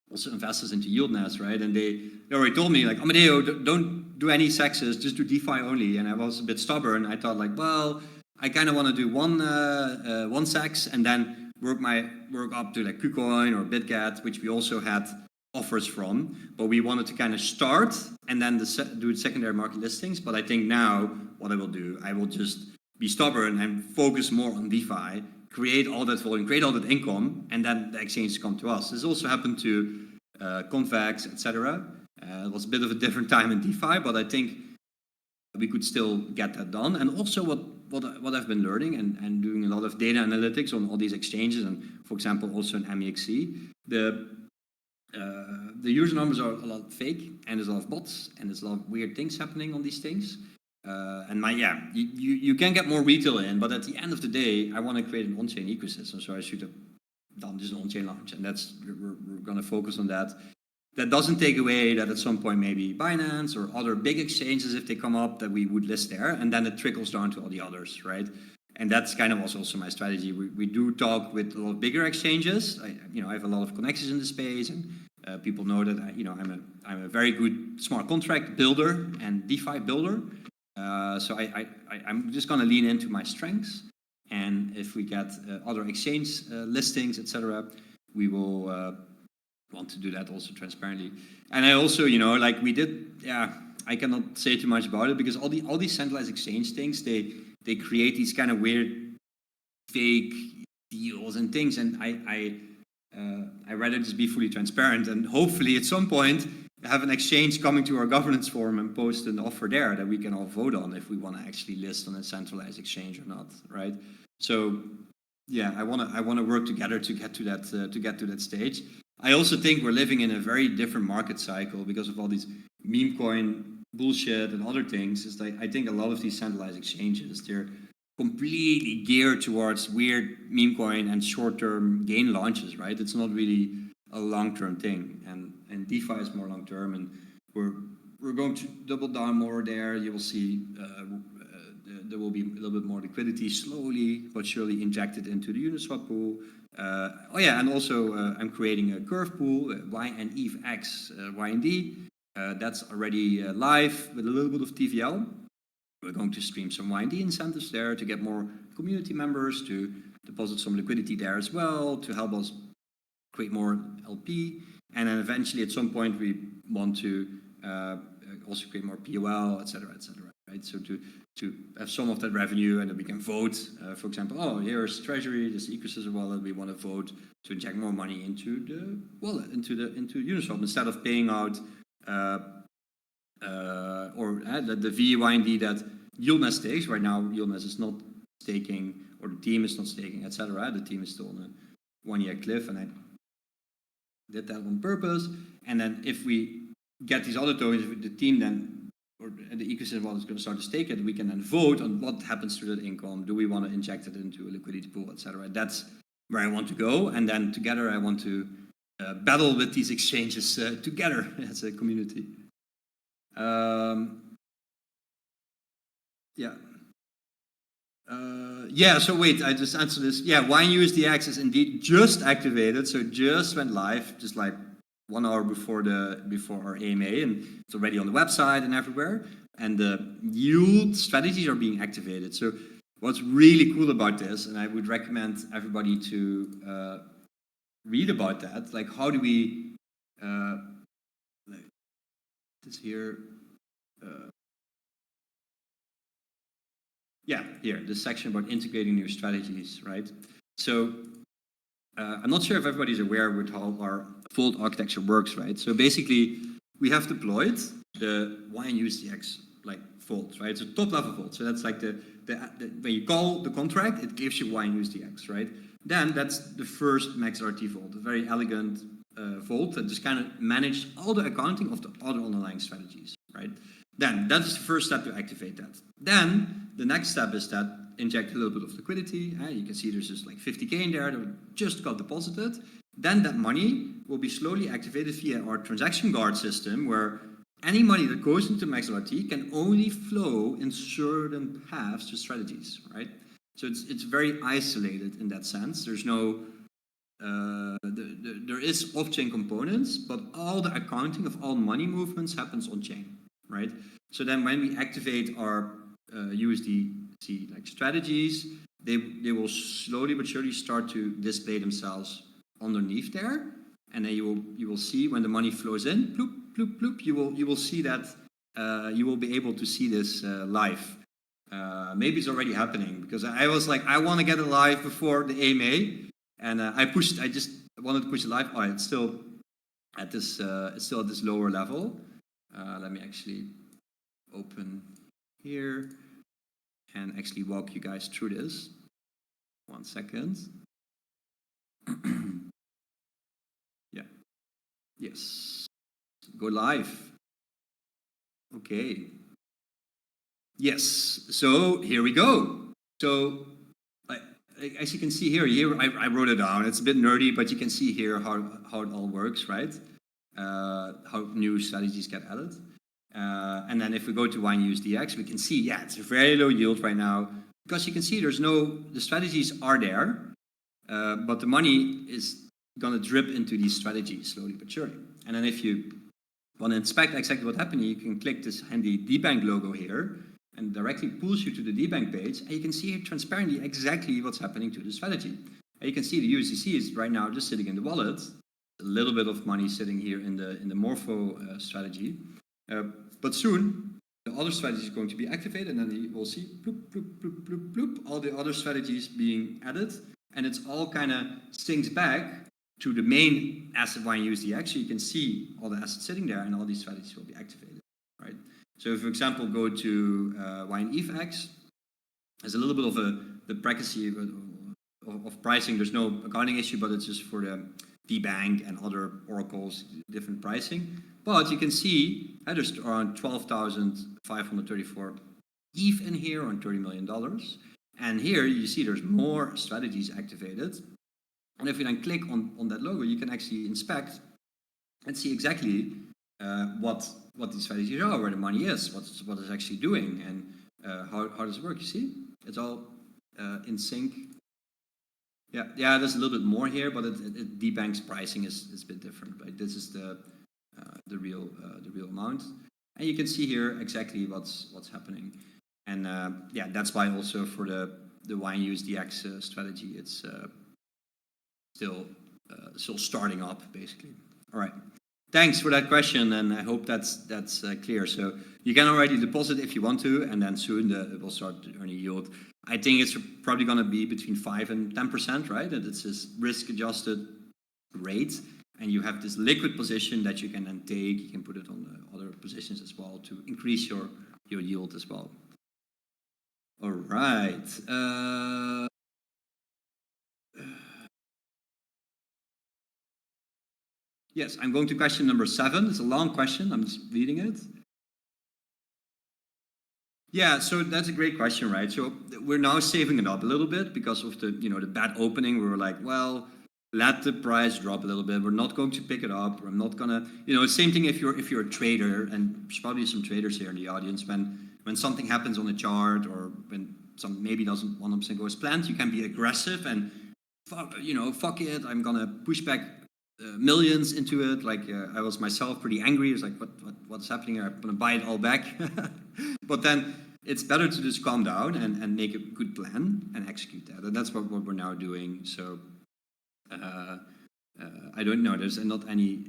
also investors into YieldNest, right? And they already told me like, Amadeo, don't do any sexes, just do DeFi only. And I was a bit stubborn. I thought like, well, I kind of want to do one sex and then work up to like KuCoin or BitGet, which we also had offers from, but we wanted to kind of start and then do secondary market listings. But I think now what I will do, I will just be stubborn and focus more on DeFi, create all that volume, create all that income, and then the exchanges come to us. This also happened to Convex, etc. It was a bit of a different time in DeFi, but I think we could still get that done. And also what I've been learning and doing a lot of data analytics on all these exchanges, and for example also in MEXC, the user numbers are a lot fake, and there's a lot of bots, and there's a lot of weird things happening on these things. You can get more retail in, but at the end of the day, I want to create an on-chain ecosystem, so I should have done just an on-chain launch, and we're going to focus on that. That doesn't take away that at some point maybe Binance or other big exchanges, if they come up, that we would list there, and then it trickles down to all the others, right? And that's kind of also my strategy. We do talk with a lot of bigger exchanges. I have a lot of connections in the space, and people know that I'm a very good smart contract builder and DeFi builder. So I'm just going to lean into my strengths, and if we get other exchange listings, etc., we will want to do that also transparently. And I also, like we did, I cannot say too much about it because all these centralized exchange things, they create these kind of weird fake deals and things, and I'd rather just be fully transparent and hopefully at some point have an exchange coming to our governance forum and post an offer there that we can all vote on if we want to actually list on a centralized exchange or not, right? So yeah, I want to work together to get to that stage. I also think we're living in a very different market cycle because of all these meme coin bullshit and other things. It's like I think a lot of these centralized exchanges, they're completely geared towards weird meme coin and short-term gain launches, right? It's not really a long-term thing, and DeFi is more long-term, and we're going to double down more there. You will see there will be a little bit more liquidity slowly but surely injected into the Uniswap pool. Oh yeah, and also I'm creating a curve pool, ynRWAx YND. That's already live with a little bit of TVL. We're going to stream some YND incentives there to get more community members, to deposit some liquidity there as well, to help us create more LP. And then eventually at some point we want to also create more POL, etc., right? So to have some of that revenue and then we can vote, for example, oh, here's Treasury, this ecosystem wallet, we want to vote to inject more money into the wallet, into Uniswap, instead of paying out the VYND that YieldNest takes. Right now, YieldNest is not staking, or the team is not staking, etc. The team is still on a 1 year cliff, and I did that on purpose. And then if we get these other tokens, the team then, or the ecosystem wallet is going to start to stake it, we can then vote on what happens to that income. Do we want to inject it into a liquidity pool, etc.? That's where I want to go. And then together I want to battle with these exchanges together as a community. So wait, I just answered this. Yeah, ynRWAx is indeed just activated, so just went live, just like 1 hour before our AMA, and it's already on the website and everywhere. And the yield strategies are being activated. So what's really cool about this, and I would recommend everybody to read about that, like how do we like this here. Here, this section about integrating new strategies, right? So I'm not sure if everybody's aware with how our vault architecture works, right? So basically, we have deployed the ynRWAx like vault, right? So top level vault. So that's like the when you call the contract, it gives you ynRWAx, right? Then that's the first MAX LRT vault, a very elegant vault that just kind of managed all the accounting of the other underlying strategies, right? Then that's the first step to activate that. Then the next step is that inject a little bit of liquidity. You can see there's just like 50K in there that just got deposited. Then that money will be slowly activated via our transaction guard system, where any money that goes into MAX LRT can only flow in certain paths to strategies, right? So it's very isolated in that sense. There's no there is off-chain components, but all the accounting of all money movements happens on-chain, right? So then when we activate our USDC like strategies, they will slowly but surely start to display themselves underneath there, and then you will see when the money flows in, bloop bloop bloop. You will see that you will be able to see this live. Maybe it's already happening because I was like, I want to get it live before the AMA, and I just wanted to push it live. Oh, it's still at this lower level. Let me actually open here and actually walk you guys through this. 1 second. Yeah. Yes. Go live. Okay. Yes. So here we go. So as you can see here, I wrote it down. It's a bit nerdy, but you can see here how it all works, right? How new strategies get added. And then if we go to ynRWAx, we can see, yeah, it's a very low yield right now, because you can see the strategies are there, but the money is going to drip into these strategies slowly but surely. And then if you want to inspect exactly what happened, you can click this handy DBank logo here, and directly pulls you to the DBank page, and you can see transparently exactly what's happening to the strategy. And you can see the USDC is right now just sitting in the wallet, a little bit of money sitting here in the Morpho strategy. But soon, the other strategy is going to be activated, and then you will see bloop, bloop, bloop, bloop, bloop, all the other strategies being added, and it's all kind of syncs back to the main asset YND actually you can see all the assets sitting there and all these strategies will be activated, right? So if, for example, go to ynRWAx, there's a little bit of the privacy of pricing. There's no accounting issue, but it's just for the bank and other oracles, different pricing. But you can see there's around 12,534 ETH in here on $30 million. And here you see there's more strategies activated. And if you then click on that logo, you can actually inspect and see exactly what these strategies are, where the money is, what it's actually doing, and how does it work. You see, it's all in sync. Yeah, there's a little bit more here, but the bank's pricing is a bit different. Right? This is the real amount, and you can see here exactly what's happening. And yeah, that's why also for the YNDX strategy, it's still starting up basically. All right. Thanks for that question, and I hope that's clear. So you can already deposit if you want to, and then soon it will start to earn a yield. I think it's probably going to be between 5 and 10%, right? And it's this risk-adjusted rate, and you have this liquid position that you can then take. You can put it on the other positions as well to increase your yield as well. All right. Yes, I'm going to question number 7. It's a long question. I'm just reading it. Yeah, so that's a great question, right? So we're now saving it up a little bit because of the the bad opening. We were like, well, let the price drop a little bit. We're not going to pick it up. We're not gonna, same thing if you're a trader, and there's probably some traders here in the audience. When something happens on the chart, or when some maybe doesn't 100% go as planned, you can be aggressive and fuck it. I'm gonna push back millions into it. Like I was myself pretty angry. I was like, what's happening here? I'm gonna buy it all back. But then it's better to just calm down and make a good plan and execute that. And that's what we're now doing. So I don't know. There's not any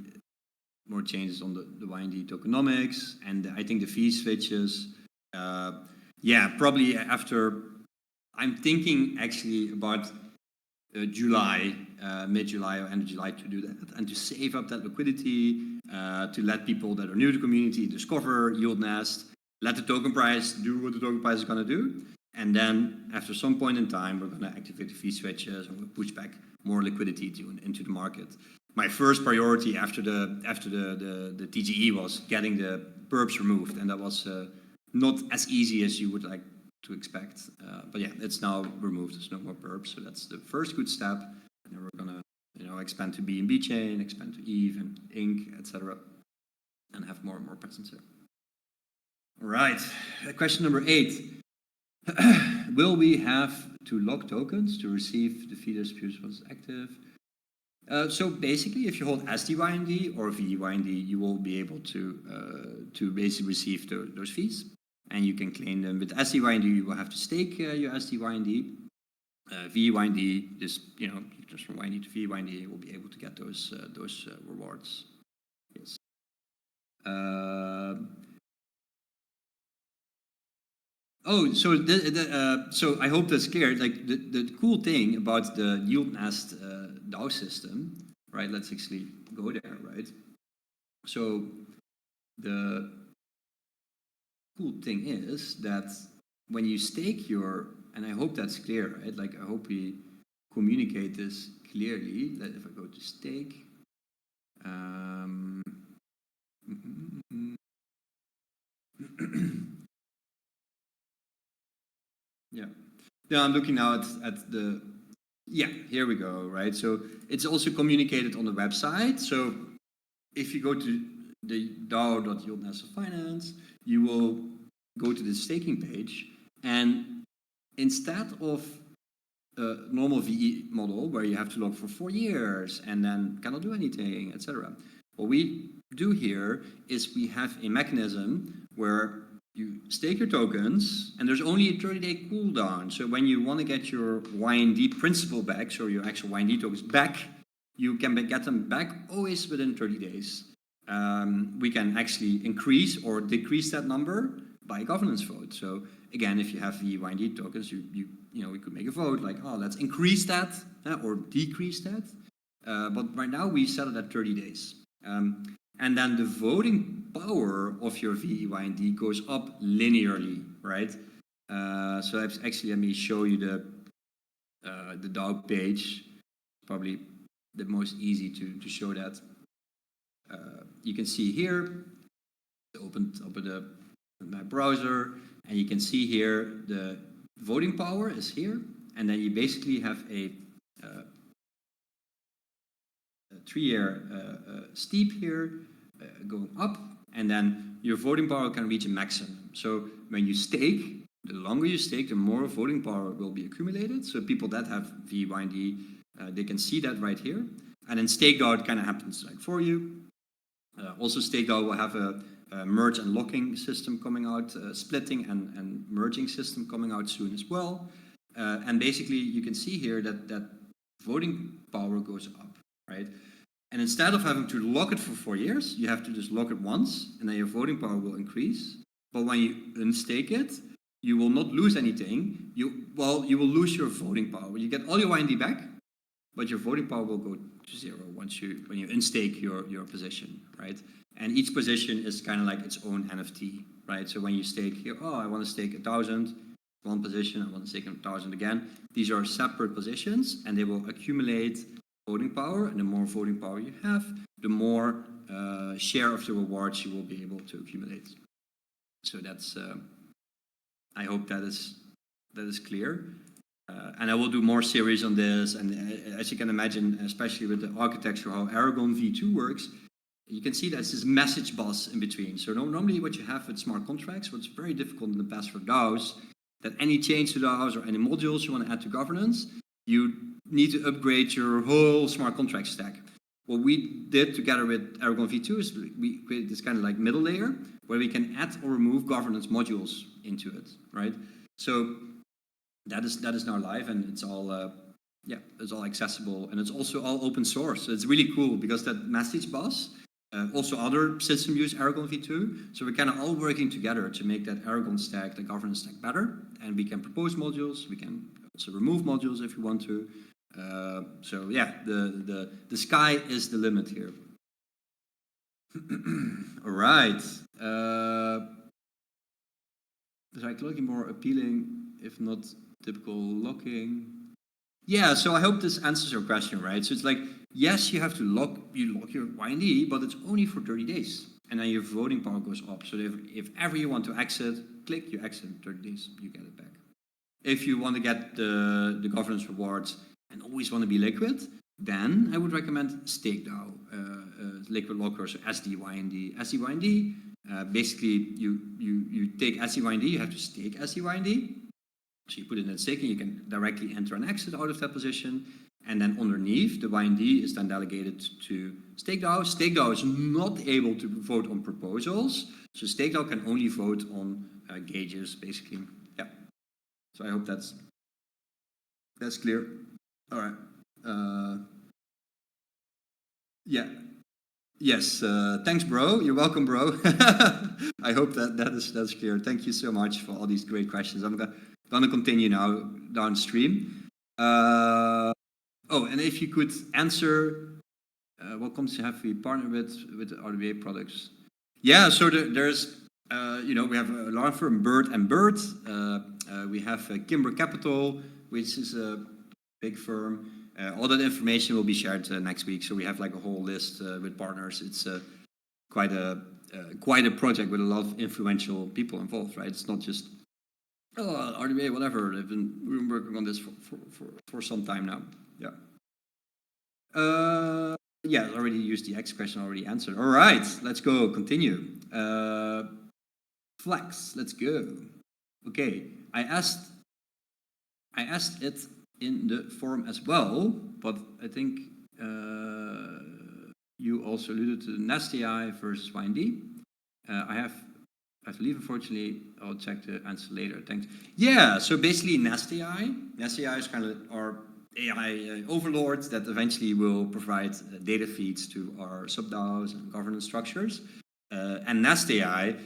more changes on the YND tokenomics, and I think the fee switches. Yeah, probably after. I'm thinking actually about July, mid-July or end of July to do that, and to save up that liquidity, to let people that are new to the community discover YieldNest, let the token price do what the token price is going to do, and then after some point in time, we're going to activate the fee switches and we'll push back more liquidity into the market. My first priority after the TGE was getting the perps removed, and that was not as easy as you would like to expect, but yeah, it's now removed. There's no more perps, so that's the first good step. And then we're gonna, expand to BNB chain, expand to ETH and INC, etc., and have more and more presence there. All right, question number 8: will we have to lock tokens to receive the fee distribution once active? So basically, if you hold SDYND or VYND, you will be able to basically receive those fees. And you can claim them. With SDYND, you will have to stake your SDYND. VYND, just from YND to VYND, you will be able to get those rewards. Yes. So I hope that's clear. Like the cool thing about the YieldNest DAO system, right? Let's actually go there, right? So the cool thing is that when you stake and I hope that's clear, right? Like I hope we communicate this clearly, that if I go to stake, yeah. Now I'm looking now at the, here we go, right? So it's also communicated on the website. So if you go to the DAO.YieldNest.finance, you will go to the staking page, and instead of a normal VE model where you have to lock for 4 years and then cannot do anything, etc., what we do here is we have a mechanism where you stake your tokens, and there's only a 30-day cooldown. So when you want to get your YND principal back, so your actual YND tokens back, you can get them back always within 30 days. We can actually increase or decrease that number by governance vote. So again, if you have the YND tokens, we could make a vote like, oh, let's increase that or decrease that. But right now we set it at 30 days. And then the voting power of your YND goes up linearly, right? So actually, let me show you the DAO page. Probably the most easy to show that. You can see here, open my browser, and you can see here the voting power is here, and then you basically have a 3-year steep here going up, and then your voting power can reach a maximum. So when you stake, the longer you stake, the more voting power will be accumulated. So people that have YND, they can see that right here. And then StakeDAO, it kind of happens like for you. Also, StakeDAO will have a merge and locking system coming out, splitting and merging system coming out soon as well. And basically, you can see here that voting power goes up, right? And instead of having to lock it for 4 years, you have to just lock it once, and then your voting power will increase. But when you unstake it, you will not lose anything. You will lose your voting power. You get all your YND back, but your voting power will go to 0 when you unstake your position, right? And each position is kind of like its own NFT, right? So when you stake here, I want to stake 1,000, one position, I want to stake 1,000 again. These are separate positions, and they will accumulate voting power, and the more voting power you have, the more share of the rewards you will be able to accumulate. So that's, I hope that is clear. And I will do more series on this, and as you can imagine, especially with the architecture, how Aragon V2 works, you can see there's this message bus in between. So normally what you have with smart contracts, what's very difficult in the past for DAOs, that any change to DAOs or any modules you want to add to governance, you need to upgrade your whole smart contract stack. What we did together with Aragon V2 is we created this kind of like middle layer where we can add or remove governance modules into it, right? So that is now live, and it's all it's all accessible, and it's also all open source. So it's really cool because that message bus, also other systems use Aragon V2, so we're kind of all working together to make that Aragon stack, the governance stack, better, and we can propose modules, we can also remove modules if you want to. So yeah, the sky is the limit here. All right. Slightly more appealing, if not typical locking. Yeah, so I hope this answers your question, right? So it's like, yes, you have to lock your YND, but it's only for 30 days. And then your voting power goes up. So if ever you want to exit, click, you exit in 30 days, you get it back. If you want to get the governance rewards and always want to be liquid, then I would recommend StakeDAO, liquid locker, so SDYND. SDYND, basically you take SDYND, you have to stake SDYND. So you put it in staking, you can directly enter and exit out of that position. And then underneath, the YND is then delegated to StakeDAO. StakeDAO is not able to vote on proposals. So StakeDAO can only vote on gauges, basically. Yeah. So I hope that's clear. All right. Yeah. Yes. Thanks, bro. You're welcome, bro. I hope that's clear. Thank you so much for all these great questions. I'm going to continue now downstream. And if you could answer, what comes to have we partnered with the RWA products? Yeah. So there's, we have a law firm Bird and Bird. We have Kimber Capital, which is a big firm. All that information will be shared next week. So we have like a whole list with partners. It's quite a project with a lot of influential people involved, right? It's not just RWA, whatever. We've been working on this for some time now. Yeah. I already used the X question. Already answered. All right, let's go. Continue. Flex. Let's go. Okay. I asked it in the forum as well, but I think you also alluded to NEST DAO versus YND. I believe, unfortunately, I'll check the answer later. Thanks. Yeah, so basically NEST DAO is kind of our AI overlords that eventually will provide data feeds to our sub-DAOs and governance structures. And NEST DAO,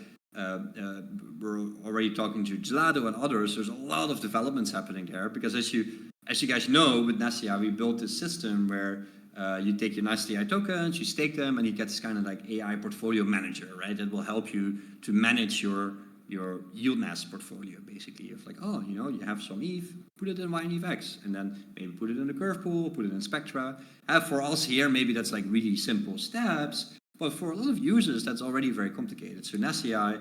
we're already talking to Gelado and others. There's a lot of developments happening there because as you guys know, with NEST DAO, we built this system where You take your NAS DAI tokens, you stake them, and you get this kind of like AI portfolio manager, right? That will help you to manage your YieldNest portfolio, basically. Of like, oh, you know, you have some ETH, put it in ynRWAx, and then maybe put it in the curve pool, put it in Spectra. For us here, maybe that's like really simple steps, but for a lot of users, that's already very complicated. So NAS DAI,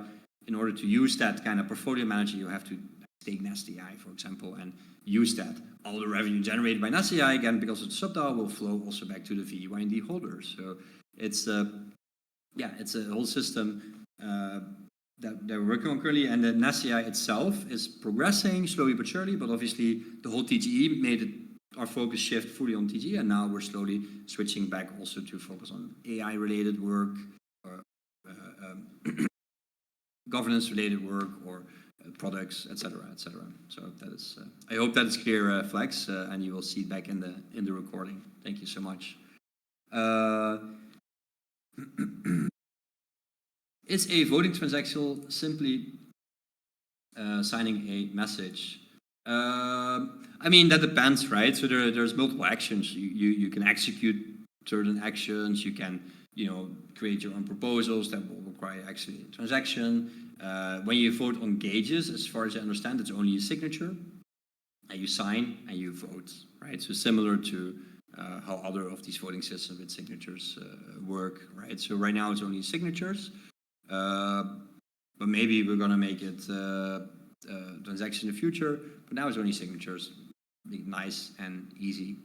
in order to use that kind of portfolio manager, you have to stake NAS DAI, for example, and use that. All the revenue generated by NAS DAI, again, because of the sub-DAO, will flow also back to the YND holders. So it's it's a whole system that we're working on currently, and the NAS DAI itself is progressing slowly but surely, but obviously the whole TGE made it our focus shift fully on TGE, and now we're slowly switching back also to focus on AI-related work, or governance-related work, or products, etc., etc. So that is, I hope that is clear, Flex, and you will see it back in the recording. Thank you so much. Is a voting transaction simply signing a message? I mean, that depends, right? So there's multiple actions. You can execute certain actions. You can, you know, create your own proposals that will require actually a transaction. When you vote on gauges, as far as I understand, it's only a signature, and you sign and you vote, right? So similar to how other of these voting systems with signatures work, right? So right now it's only signatures, but maybe we're gonna make it transaction in the future. But now it's only signatures, make it nice and easy.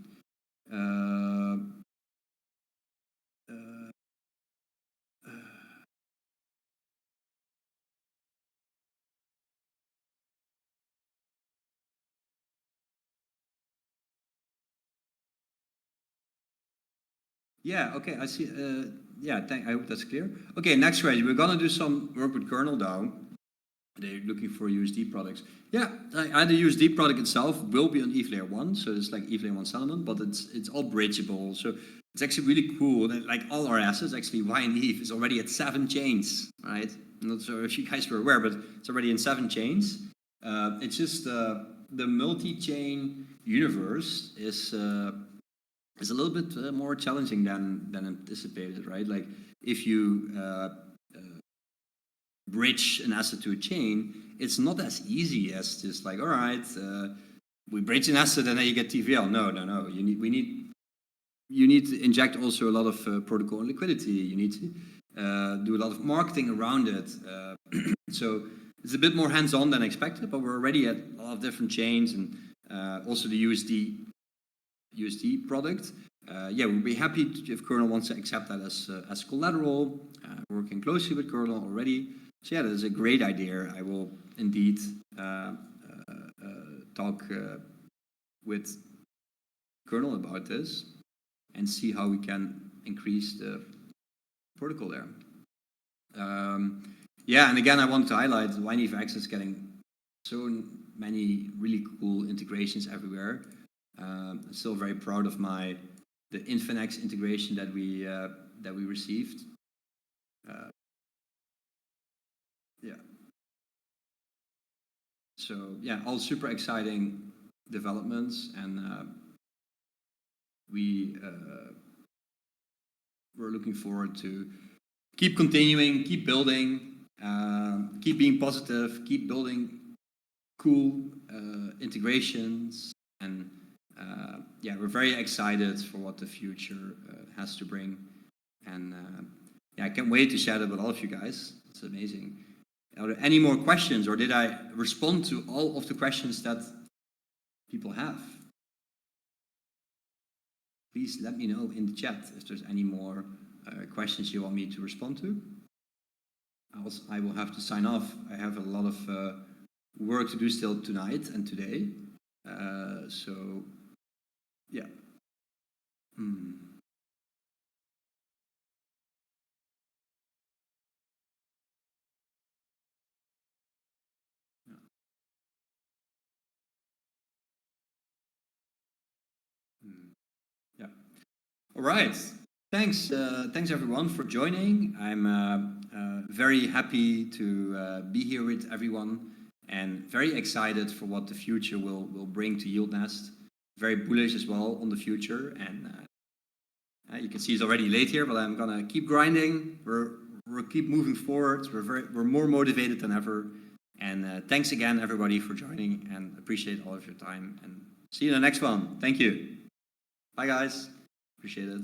Yeah, okay, I see. Yeah, I hope that's clear. Okay, next question. We're gonna do some work with Kernel DAO. They're looking for USD products. Yeah, the USD product itself will be on ETH layer 1, so it's like ETH layer 1 settlement, but it's all bridgeable. So it's actually really cool that like all our assets, actually YND is already at 7 chains, right? I'm not sure if you guys were aware, but it's already in 7 chains. It's just the multi-chain universe is a little bit more challenging than anticipated, right? Like if you bridge an asset to a chain, it's not as easy as just like, all right, we bridge an asset and then you get TVL. No. You need to inject also a lot of protocol and liquidity. You need to do a lot of marketing around it. So it's a bit more hands-on than expected, but we're already at a lot of different chains, and also the USD product. Yeah, we'll be happy if Kernel wants to accept that as collateral. Working closely with Kernel already. So yeah, that is a great idea. I will indeed talk with Kernel about this and see how we can increase the protocol there. Yeah, and again, I want to highlight ynRWAx is getting so many really cool integrations everywhere. I'm still very proud of the Infinex integration that we received. Yeah. So yeah, all super exciting developments, and we're looking forward to keep continuing, keep building, keep being positive, keep building cool integrations, and yeah, we're very excited for what the future has to bring, and yeah, I can't wait to share it with all of you guys. It's amazing. Are there any more questions, or did I respond to all of the questions that people have? Please let me know in the chat if there's any more questions you want me to respond to. I will have to sign off. I have a lot of work to do still tonight and today. So, yeah. Yeah. All right. Thanks. Thanks everyone for joining. I'm very happy to be here with everyone, and very excited for what the future will bring to YieldNest. Very bullish as well on the future, and You can see it's already late here, but I'm gonna keep grinding. We'll keep moving forward. We're more motivated than ever. And thanks again, everybody, for joining, and appreciate all of your time. And see you in the next one. Thank you. Bye, guys. Appreciate it.